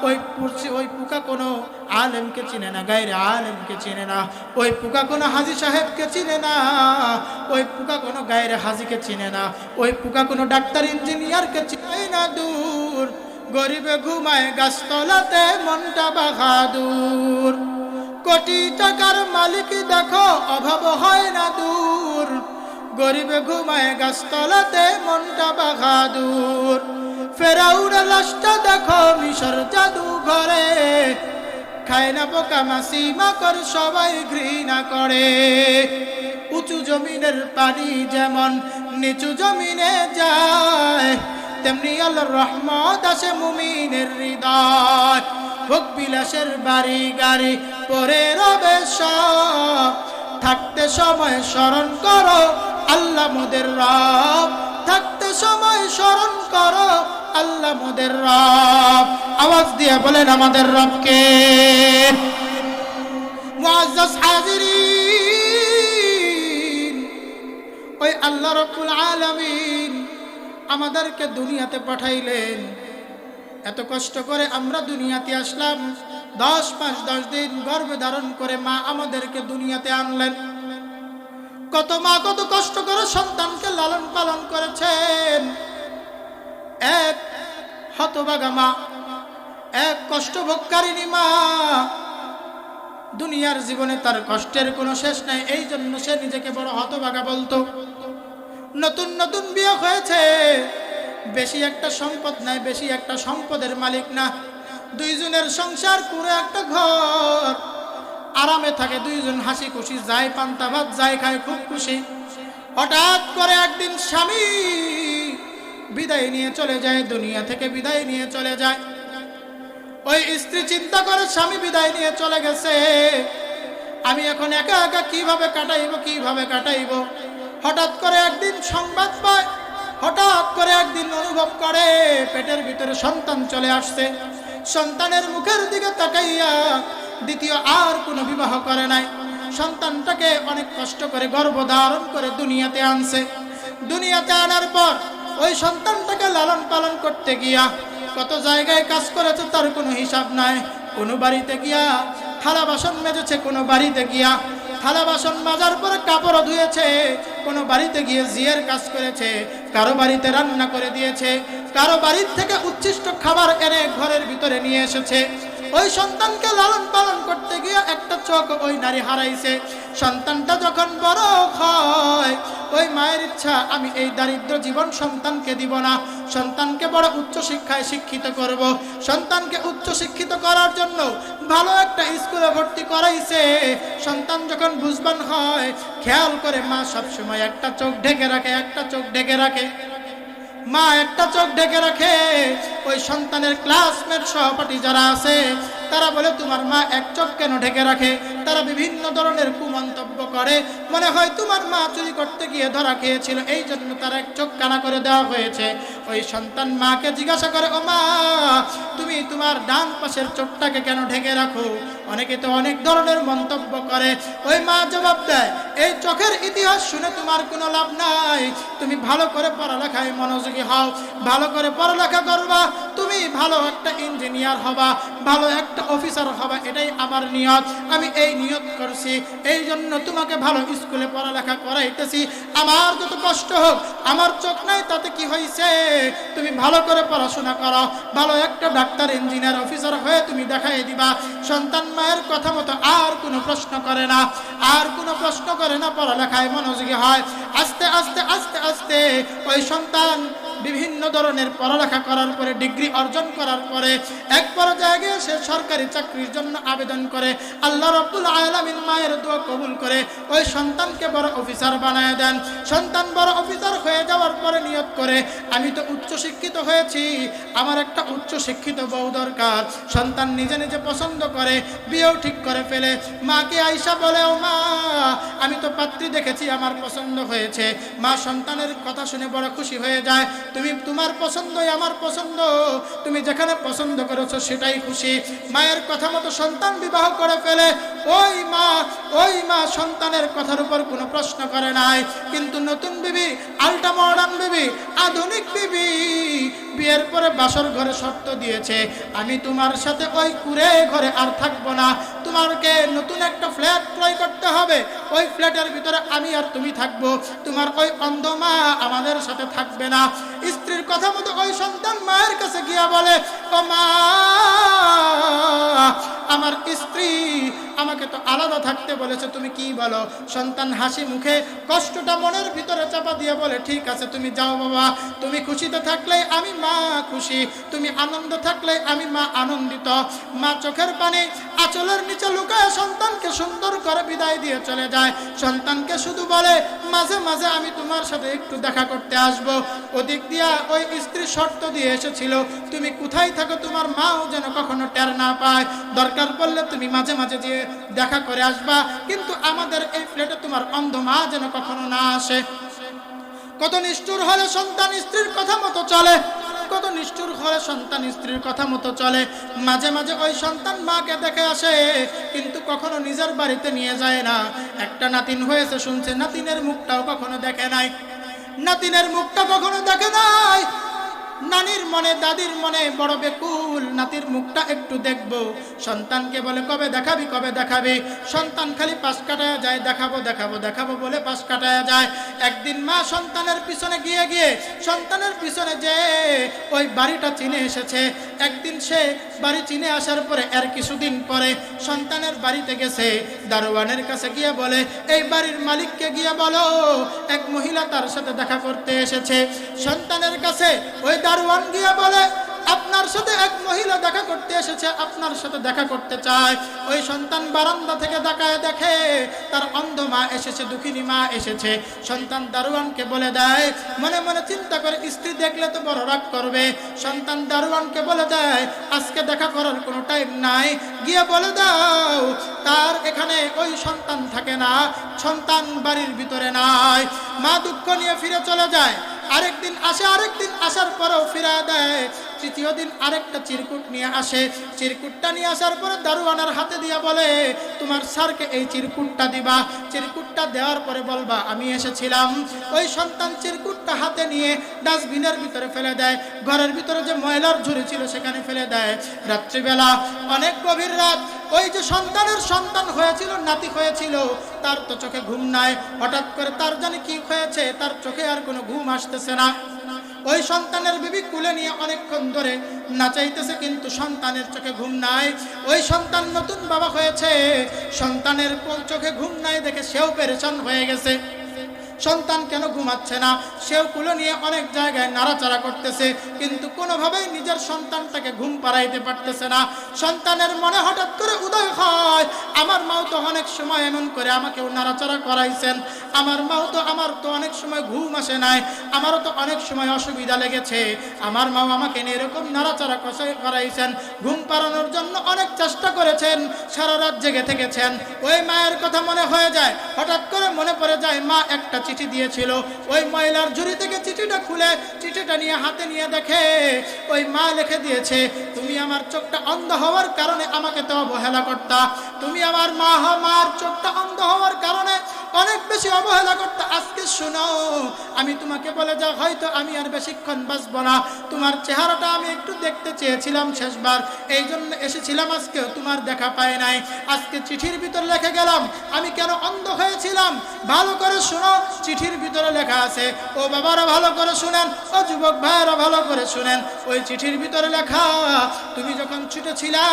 ওই পোকা কোনো আলেমকে চিনে না, গায়রে আলেমকে চিনে না, ওই পোকা কোনো হাজি সাহেবকে চিনে না, ওই পোকা কোনো গায়রে হাজিকে চিনে না, ওই পোকা কোনো ডাক্তার ইঞ্জিনিয়ারকে চিনে না। দূর গরিবে ঘুমায় গাছতলাতে মনটা বাহাদুর, কোটি টাকার মালিক দেখো অভাব হয় না দূর, গরিবে ঘুমায় গাছতলাতে মনটা বাহাদুর। ফেরাউনের লাশটা দেখো মিশর জাদু ঘরে, খায় না পোকা মাছি মাকড় সবাই ঘৃণা করে। উঁচু জমিনের পানি যেমন নিচু জমিনে যায়, তেমনি আল্লাহর রহমত আসে মুমিনের হৃদয়। ভোগ বিলাসের বাড়ি গাড়ি পরে রবে সব, থাকতে সময় স্মরণ করো আল্লাহ মোদের রব, থাকতে সময় স্মরণ করো আল্লাহ মোদের রব। আওয়াজ দিয়ে বলেন আমাদের রবকে। মুআজ্জাজ হাজিরিন, ওই আল্লাহ রাব্বুল আলামিন আমাদেরকে দুনিয়াতে পাঠাইলেন। এত কষ্ট করে আমরা দুনিয়াতে আসলাম, 10 মাস 10 দিন গর্ভে ধারণ করে মা আমাদেরকে দুনিয়াতে আনলেন। কত মা কত কষ্ট করে সন্তানকে লালন পালন করেছেন। এক হতভাগা মা, এক কষ্টভোগকারিণী মা, দুনিয়ার জীবনে তার কষ্টের কোনো শেষ নাই, এই জন্য সে নিজেকে বড় হতভাগা বলতো। নতুন নতুন বিয়ে হয়েছে, বেশি একটা সম্পদ নাই, বেশি একটা সম্পদের মালিক না, দুইজনের সংসার, পুরো একটা ঘর, আরামে থাকে দুইজন, হাসি খুশি যায়, পান্তা ভাত যায়, খায় খুব খুশি। হঠাৎ করে একদিন স্বামী বিদায় নিয়ে চলে যায়, দুনিয়া থেকে বিদায় নিয়ে চলে যায়। ওই স্ত্রী চিন্তা করে স্বামী বিদায় নিয়ে চলে গেছে, আমি এখন একা একা কিভাবে কাটাইব। হঠাৎ করে একদিন সংবাদ পায়, হঠাৎ করে একদিন অনুভব করে পেটের ভিতরে সন্তান চলে আসছে। সন্তানের মুখের দিকে তাকাইয়া দ্বিতীয় আর কোনো বিবাহ করে নাই, সন্তানটাকে অনেক কষ্ট করে গর্ভধারণ করে দুনিয়াতে আনছে। দুনিয়াতে আনার পর ওই সন্তানটাকে লালন পালন করতে গিয়া কত জায়গায় কাজ করেছে তার কোনো হিসাব নাই। কোনো বাড়িতে গিয়া থালা বাসন মেজেছে, কোনো বাড়িতে গিয়া থালা বাসন মাজার পরে কাপড় ধুয়েছে, কোনো বাড়িতে গিয়ে জিয়ের কাজ করেছে, কারো বাড়িতে রান্না করে দিয়েছে, কারো বাড়ির থেকে উচ্ছিষ্ট খাবার এনে ঘরের ভিতরে নিয়ে এসেছে। ওই সন্তানকে লালন পালন করতে গিয়ে একটা চোখ ওই নারী হারাইছে। সন্তানটা যখন বড় হয়, ওই মায়ের ইচ্ছা আমি এই দারিদ্র জীবন সন্তানকে দিব না, সন্তানকে বড় উচ্চ শিক্ষায় শিক্ষিত করব। সন্তানকে উচ্চ শিক্ষিত করার জন্য ভালো একটা স্কুলে ভর্তি করাইছে। সন্তান যখন বুঝবান হয়, খেয়াল করে মা সবসময় একটা চোখ ঢেকে রাখে, একটা চোখ ঢেকে রাখে, মা একটা চোখ ঢেকে রাখে। ওই সন্তানের ক্লাসমেট সহপাঠী যারা আছে তারা বলে তোমার মা এক চোখ কেন ঢেকে রাখে, তারা বিভিন্ন ধরনের কুমন্তব্য করে, মনে হয় তোমার মা চুরি করতে গিয়ে ধরা খেয়েছিল, এই জন্য তার এক চোখ কানা করে দেওয়া হয়েছে। ওই সন্তান মাকে জিজ্ঞাসা করে, ও মা তুমি তোমার ডান পাশের চোখটাকে কেন ঢেকে রাখো? অনেকে তো অনেক ধরনের মন্তব্য করে। ওই মা জবাব দেয়, এই চোখের ইতিহাস শুনে তোমার কোনো লাভ নাই, তুমি ভালো করে পড়ালেখায় মনোযোগী হও, ভালো করে পড়ালেখা করবা, তুমি ভালো একটা ইঞ্জিনিয়ার হবা, ভালো একটা অফিসার হবা, এটাই আমার নিয়ত, আমি এই নিয়ত করছি, এই জন্য তোমাকে ভালো স্কুলে পড়ালেখা করাইতেছি। আমার যত কষ্ট হোক, আমার চোখ নাই তাতে কি হয়েছে, তুমি ভালো করে পড়াশোনা করো, ভালো একটা ডাক্তার ইঞ্জিনিয়ার অফিসার হয়ে তুমি দেখাই দিবা। সন্তান মায়ের কথা মতো আর কোনো প্রশ্ন করে না, আর কোনো প্রশ্ন করে না, পড়ালেখায় মনোযোগী হয়। আস্তে আস্তে আস্তে আস্তে ওই সন্তান বিভিন্ন ধরনের পড়ালেখা করার পরে ডিগ্রি অর্জন করার পরে এক পর্যায়ে গিয়ে সে সরকারি চাকরির জন্য আবেদন করে। আল্লাহ রাব্বুল আলামিন মায়ের দোয়া কবুল করে ওই সন্তানকে বড় অফিসার বানায় দেন। সন্তান বড় অফিসার হয়ে যাওয়ার পরে নিয়ত করে, আমি তো উচ্চ শিক্ষিত হয়েছি, আমার একটা উচ্চ শিক্ষিত বউ দরকার। সন্তান নিজে নিজে পছন্দ করে, বিয়েও ঠিক করে ফেলে। মাকে আয়েশা বলে, ও মা, আমি তো পাত্রী দেখেছি, আমার পছন্দ হয়েছে। মা সন্তানের কথা শুনে বড় খুশি হয়ে যায়। তুমি তোমার পছন্দই আমার পছন্দ, তুমি যেখানে পছন্দ করেছো সেটাই খুশি। মায়ের কথা মতো সন্তান বিবাহ করে ফেলে। ওই মা সন্তানের কথার উপর কোনো প্রশ্ন করে নাই। কিন্তু নতুন বিবি, আল্ট্রা মডার্ন বিবি, আধুনিক বিবি, বিয়ের পরে বাসর ঘরে শর্ত দিয়েছে, আমি তোমার সাথে ওই কুড়ে ঘরে আর থাকবো না, তোমাকে নতুন একটা ফ্ল্যাট ক্রয় করতে হবে, ওই ফ্ল্যাটের ভিতরে আমি আর তুমি থাকবো, তোমার ওই অন্ধ মা আমাদের সাথে থাকবে না। স্ত্রীর কথা মতো ওই সন্তান মায়ের কাছে গিয়া বলে, ও মা, আমার স্ত্রী আমাকে তো আলাদা থাকতে বলেছে, তুমি কি বলো? সন্তান হাসি মুখে কষ্টটা মনের ভিতরে চাপা দিয়ে বলে, ঠিক আছে, তুমি যাও বাবা, তুমি খুশিতে থাকলে আমি মা খুশি, তুমি আনন্দ থাকলে আমি মা আনন্দিত। মা চোখের পানি আঁচলের নিচে লুকায় সন্তানকে সুন্দর করে বিদায় দিয়ে চলে যায়। সন্তানকে শুধু বলে, মাঝে মাঝে আমি তোমার সাথে একটু দেখা করতে আসবো। ওদিক দিয়া ওই স্ত্রী শর্ত দিয়ে এসেছিল, তুমি কোথায় থাকো তোমার মাও যেন কখনো টের না পায়, দরকার পড়লে তুমি মাঝে মাঝে গিয়ে দেখা করে আসবা, কিন্তু আমাদের এই ফ্ল্যাটে তোমার অন্ধ মা যেন কখনো না আসে। কত নিষ্ঠুর হলে সন্তান স্ত্রীর কথা মতো চলে, কত নিষ্ঠুর হলে সন্তান স্ত্রীর কথা মতো চলে। মাঝে মাঝে ওই সন্তান মাকে দেখে আসে, কিন্তু কখনো নিজের বাড়িতে নিয়ে যায় না। একটা নাতিন হয়েছে শুনছে, নাতিনের মুখটাও কখনো দেখে নাই, নাতিনের মুখটা কখনো দেখে নাই। নানির মনে, দাদির মনে বড় বেকুল, নাতির মুখটা একটু দেখবো। সন্তানকে বলে, কবে দেখাবি, কবে দেখাবি? সন্তান খালি পাশ কাটায় যায়, দেখাবো দেখাবো দেখাবো বলে পাশ কাটায় যায়। একদিন মা সন্তানের পিছনে গিয়ে গিয়ে সন্তানের পিছনে যে ওই বাড়িটা চিনে এসেছে। একদিন সে বাড়ি চিনে আসার পরে এর কিছুদিন পরে সন্তানের বাড়িতে গেছে। দারোয়ানের কাছে গিয়ে বলে, এই বাড়ির মালিককে গিয়ে বলো এক মহিলা তার সাথে দেখা করতে এসেছে। সন্তানের কাছে ওই দারোয়ান গিয়ে বলে, আপনার সাথে এক মহিলা দেখা করতে এসেছে, আপনার সাথে দেখা করতে চায়। ওই সন্তান বারান্দা থেকে তাকায় দেখে তার অন্ধ মা এসেছে, দুঃখিনী মা এসেছে। সন্তান দারোয়ানকে বলে দেয়, মনে মনে চিন্তা করে স্ত্রী দেখলে তো বড় রাগ করবে। সন্তান দারোয়ানকে বলে দেয়, আজকে দেখা করার কোনো টাইম নাই, গিয়ে বলে দাও তার এখানে ওই সন্তান থাকে না, সন্তান বাড়ির ভিতরে নাই। মা দুঃখ নিয়ে ফিরে চলে যায়। আরেকদিন আসে, আরেকদিন আসার পরেও ফিরা দেয়। তৃতীয় দিন আরেকটা চিরকুট নিয়ে আসে। চিরকুটটা নিয়ে আসার পরে দারোয়ানের হাতে দিয়ে বলে, তোমার স্যারকে এই চিরকুটটা দিবা। চিরকুটটা দেওয়ার পরে বলবা আমি এসেছিলাম। ওই সন্তান চিরকুটটা হাতে নিয়ে ডাস্টবিনের ভিতরে ফেলে দেয়। ঘরের ভিতরে যে ময়লার ঝুড়ি ছিল সেখানে ফেলে দেয়। রাত্রিবেলা অনেক গভীর রাত, ওই যে সন্তানের সন্তান হয়েছিল, নাতি হয়েছিল, তার তো চোখে ঘুম নাই। হঠাৎ করে তার জানি কি হয়েছে, তার চোখে আর কোনো ঘুম আসতেছে না। ওই সন্তানের বিবি কুলে নিয়ে অনেকক্ষণ ধরে নাচাইতেছে, কিন্তু সন্তানের চোখে ঘুম নাই। ওই সন্তান নতুন বাবা হয়েছে, সন্তানের চোখে ঘুম নাই দেখে সেও পেরেশান হয়ে গেছে। সন্তান কেন ঘুমাচ্ছে না, সেও কুলো নিয়ে অনেক জায়গায় নাড়াচাড়া করতেছে, কিন্তু কোনোভাবেই নিজের সন্তানটাকে ঘুম পাড়াইতে পারতেছে না। সন্তানের মনে হঠাৎ করে উদয় হয়, আমার মাও তো অনেক সময় এমন করে আমাকেও নাড়াচাড়া করাইছেন, আমার তো অনেক সময় ঘুম আসে নাই, আমারও তো অনেক সময় অসুবিধা লেগেছে, আমার মাও আমাকে নিয়ে এরকম নাড়াচাড়া করাইছেন, ঘুম পাড়ানোর জন্য অনেক চেষ্টা করেছেন, সারা রাত জেগে থেকেছেন। ওই মায়ের কথা মনে হয়ে যায়। হঠাৎ করে মনে পড়ে যায় মা একটা চিঠি দিয়েছিল। ওই ময়লার ঝুড়ি থেকে চিঠিটা খুলে চিঠিটা নিয়ে হাতে নিয়ে দেখে ওই মা লিখে দিয়েছে, তুমি আমার চোখটা অন্ধ হওয়ার কারণে আমাকে তো অবহেলা করতা, তুমি আমার মার চোখটা অন্ধ হওয়ার কারণে অনেক বেশি অবহেলা করতে। আজকে শুনো, আমি তোমাকে বলে যা, হয়তো আমি আর বেশিক্ষণ বাঁচবো না, তোমার চেহারাটা আমি একটু দেখতে চেয়েছিলাম শেষবার, এই জন্য এসেছিলাম, আজকেও তোমার দেখা পায় নাই। আজকে চিঠির ভিতরে লিখে গেলাম আমি কেন অন্ধ হয়েছিলাম। ভালো করে শুনো, চিঠির ভিতরে লেখা আছে। ও বাবারা ভালো করে শুনেন, ও যুবক ভাইয়েরা ভালো করে শুনেন। ওই চিঠির ভিতরে লেখা, তুমি যখন ছোট ছিলা,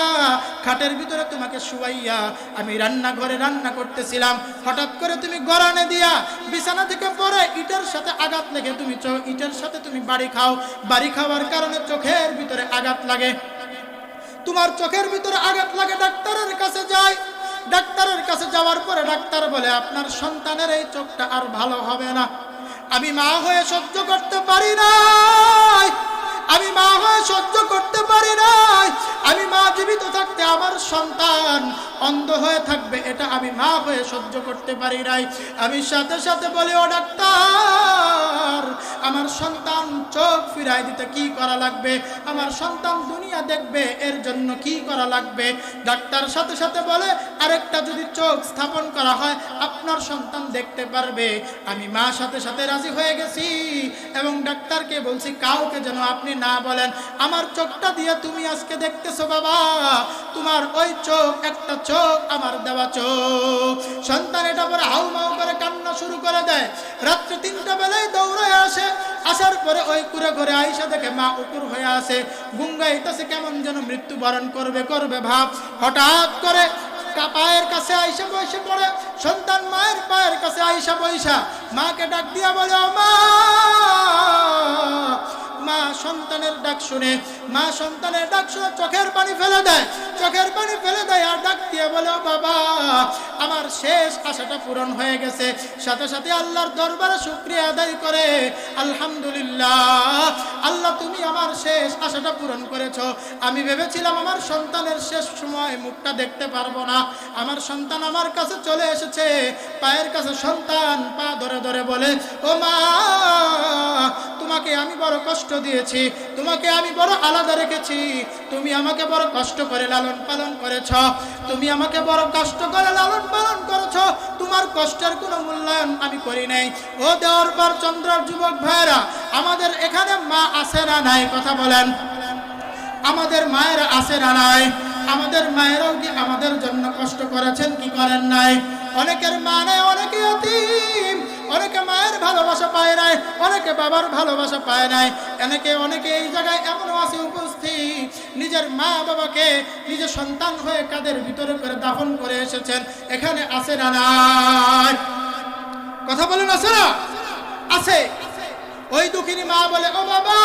খাটের ভিতরে তোমাকে শুয়াইয়া আমি রান্নাঘরে রান্না করতেছিলাম, হঠাৎ করে তুমি তুমি গড়ানে দিয়া বিছানা থেকে পড়ে ইটের সাথে আঘাত লেগে তুমি ইটের সাথে তুমি বাড়ি খাও, বাড়ি খাওয়ার কারণে চোখের ভিতরে আঘাত লাগে, তোমার চোখের ভিতরে আঘাত লাগে, ডাক্তারের কাছে যায়, ডাক্তারের কাছে যাওয়ার পরে ডাক্তার বলে আপনার সন্তানের এই চোখটা আর ভালো হবে না। আমি মা হয়ে সহ্য করতে পারি নাই, আমি মা হয়ে সহ্য করতে পারি নাই, আমি মা জীবিত থাকতে আমার সন্তান অন্ধ হয়ে থাকবে, এটা আমি মা হয়ে সহ্য করতে পারি নাই। আমি সাথে সাথে বলি ও ডাক্তার, আমার সন্তান চোখ ফিরাই দিতে কি করা লাগবে, আমার সন্তান দুনিয়া দেখবে এর জন্য কি করা লাগবে? ডাক্তার সাথে সাথে বলে আরেকটা যদি চোখ স্থাপন করা হয় আপনার সন্তান দেখতে পারবে। আমি মা সাথে সাথে রাজি হয়ে গেছি এবং ডাক্তারকে বলছি কাউকে যেন আপনি না বলেন, আমার চোখটা দিয়ে তুমি আজকে দেখতেছো বাবা, তোমার ওই চোখ একটা চোখ আমার দেওয়া চোখ। সন্তান এটা পরে হাউ মাউ করে কান্না শুরু করে দেয়। রাত্রে 3টা বেলায় দৌড়ে আসে, আসার পরে ওই কুড়ে ঘরে আইসা দেখে মা উকুর হয়ে আসে, গুঙ্গাইতেছে, কেমন যেন মৃত্যুবরণ করবে করবে ভাব। হঠাৎ করে পায়ের কাছে আইসা বসে পড়ে, সন্তান মায়ের পায়ের কাছে আইসা বইসা মাকে ডাক দিয়া বলে ও মা। মা সন্তানের ডাক শুনে, মা সন্তানের ডাক শুনে চোখের পানি ফেলে দেয়, চোখের পানি ফেলে দেয় আর ডাক দিয়ে বলে ও বাবা আমার শেষ আশাটা পূরণ হয়ে গেছে। সাথে সাথে আল্লাহর দরবারে শুকরিয়া আদায় করে আলহামদুলিল্লাহ, আল্লাহ তুমি আমার শেষ আশাটা পূরণ করেছো। আমি ভেবেছিলাম আমার সন্তানের শেষ সময় মুখটা দেখতে পারবো না, আমার সন্তান আমার কাছে চলে এসেছে। পায়ের কাছে সন্তান পা ধরে ধরে বলে ও মা তোমাকে আমি বড় কষ্ট দিয়েছি, তোমাকে আমি বড় আলাদা রেখেছি, তুমি আমাকে বড় কষ্ট করে লালন পালন করেছ, তুমি আমাকে বড় কষ্ট করে লালন পালন করেছ, তোমার কষ্টের কোনো মূল্যায়ন আমি করি নাই। ও দেওয়ার পর চন্দ্রের যুবক ভাইরা, আমাদের এখানে মা আছে না নাই কথা বলেন? আমাদের মায়েরা আছে না নাই? আমাদের মায়েরাও কি আমাদের জন্য কষ্ট করেছেন কি করেন নাই? অনেকের মা নেই, অনেকে এতিম, অনেকে মায়ের ভালোবাসা পায় নাই, অনেকে বাবার ভালোবাসা পায় নাই, অনেকে এই জায়গায় এমনও আছে উপস্থিত নিজের মা বাবাকে নিজের সন্তান হয়ে কাদের ভিতরে করে দাফন করে এসেছেন। এখানে আছে না নাই? কথা বলেন আছে না? আছে। ওই দুঃখিনী মা বলে ও বাবা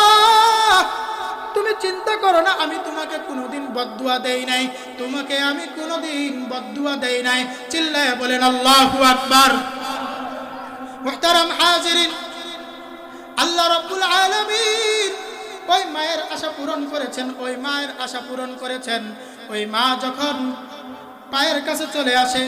তুমি চিন্তা করো না, আমি তোমাকে কোনোদিন বদদুয়া দেই নাই, তোমাকে আমি কোনোদিন বদদুয়া দেই নাই। চিল্লায়ে বলেন আল্লাহু আকবার। মুহতারাম হাজিরিন, আল্লাহ রাব্বুল আলামিন ওই মায়ের আশা পূরণ করেছেন, ওই মায়ের আশা পূরণ করেছেন। ওই মা যখন পায়ের কাছে চলে আসে,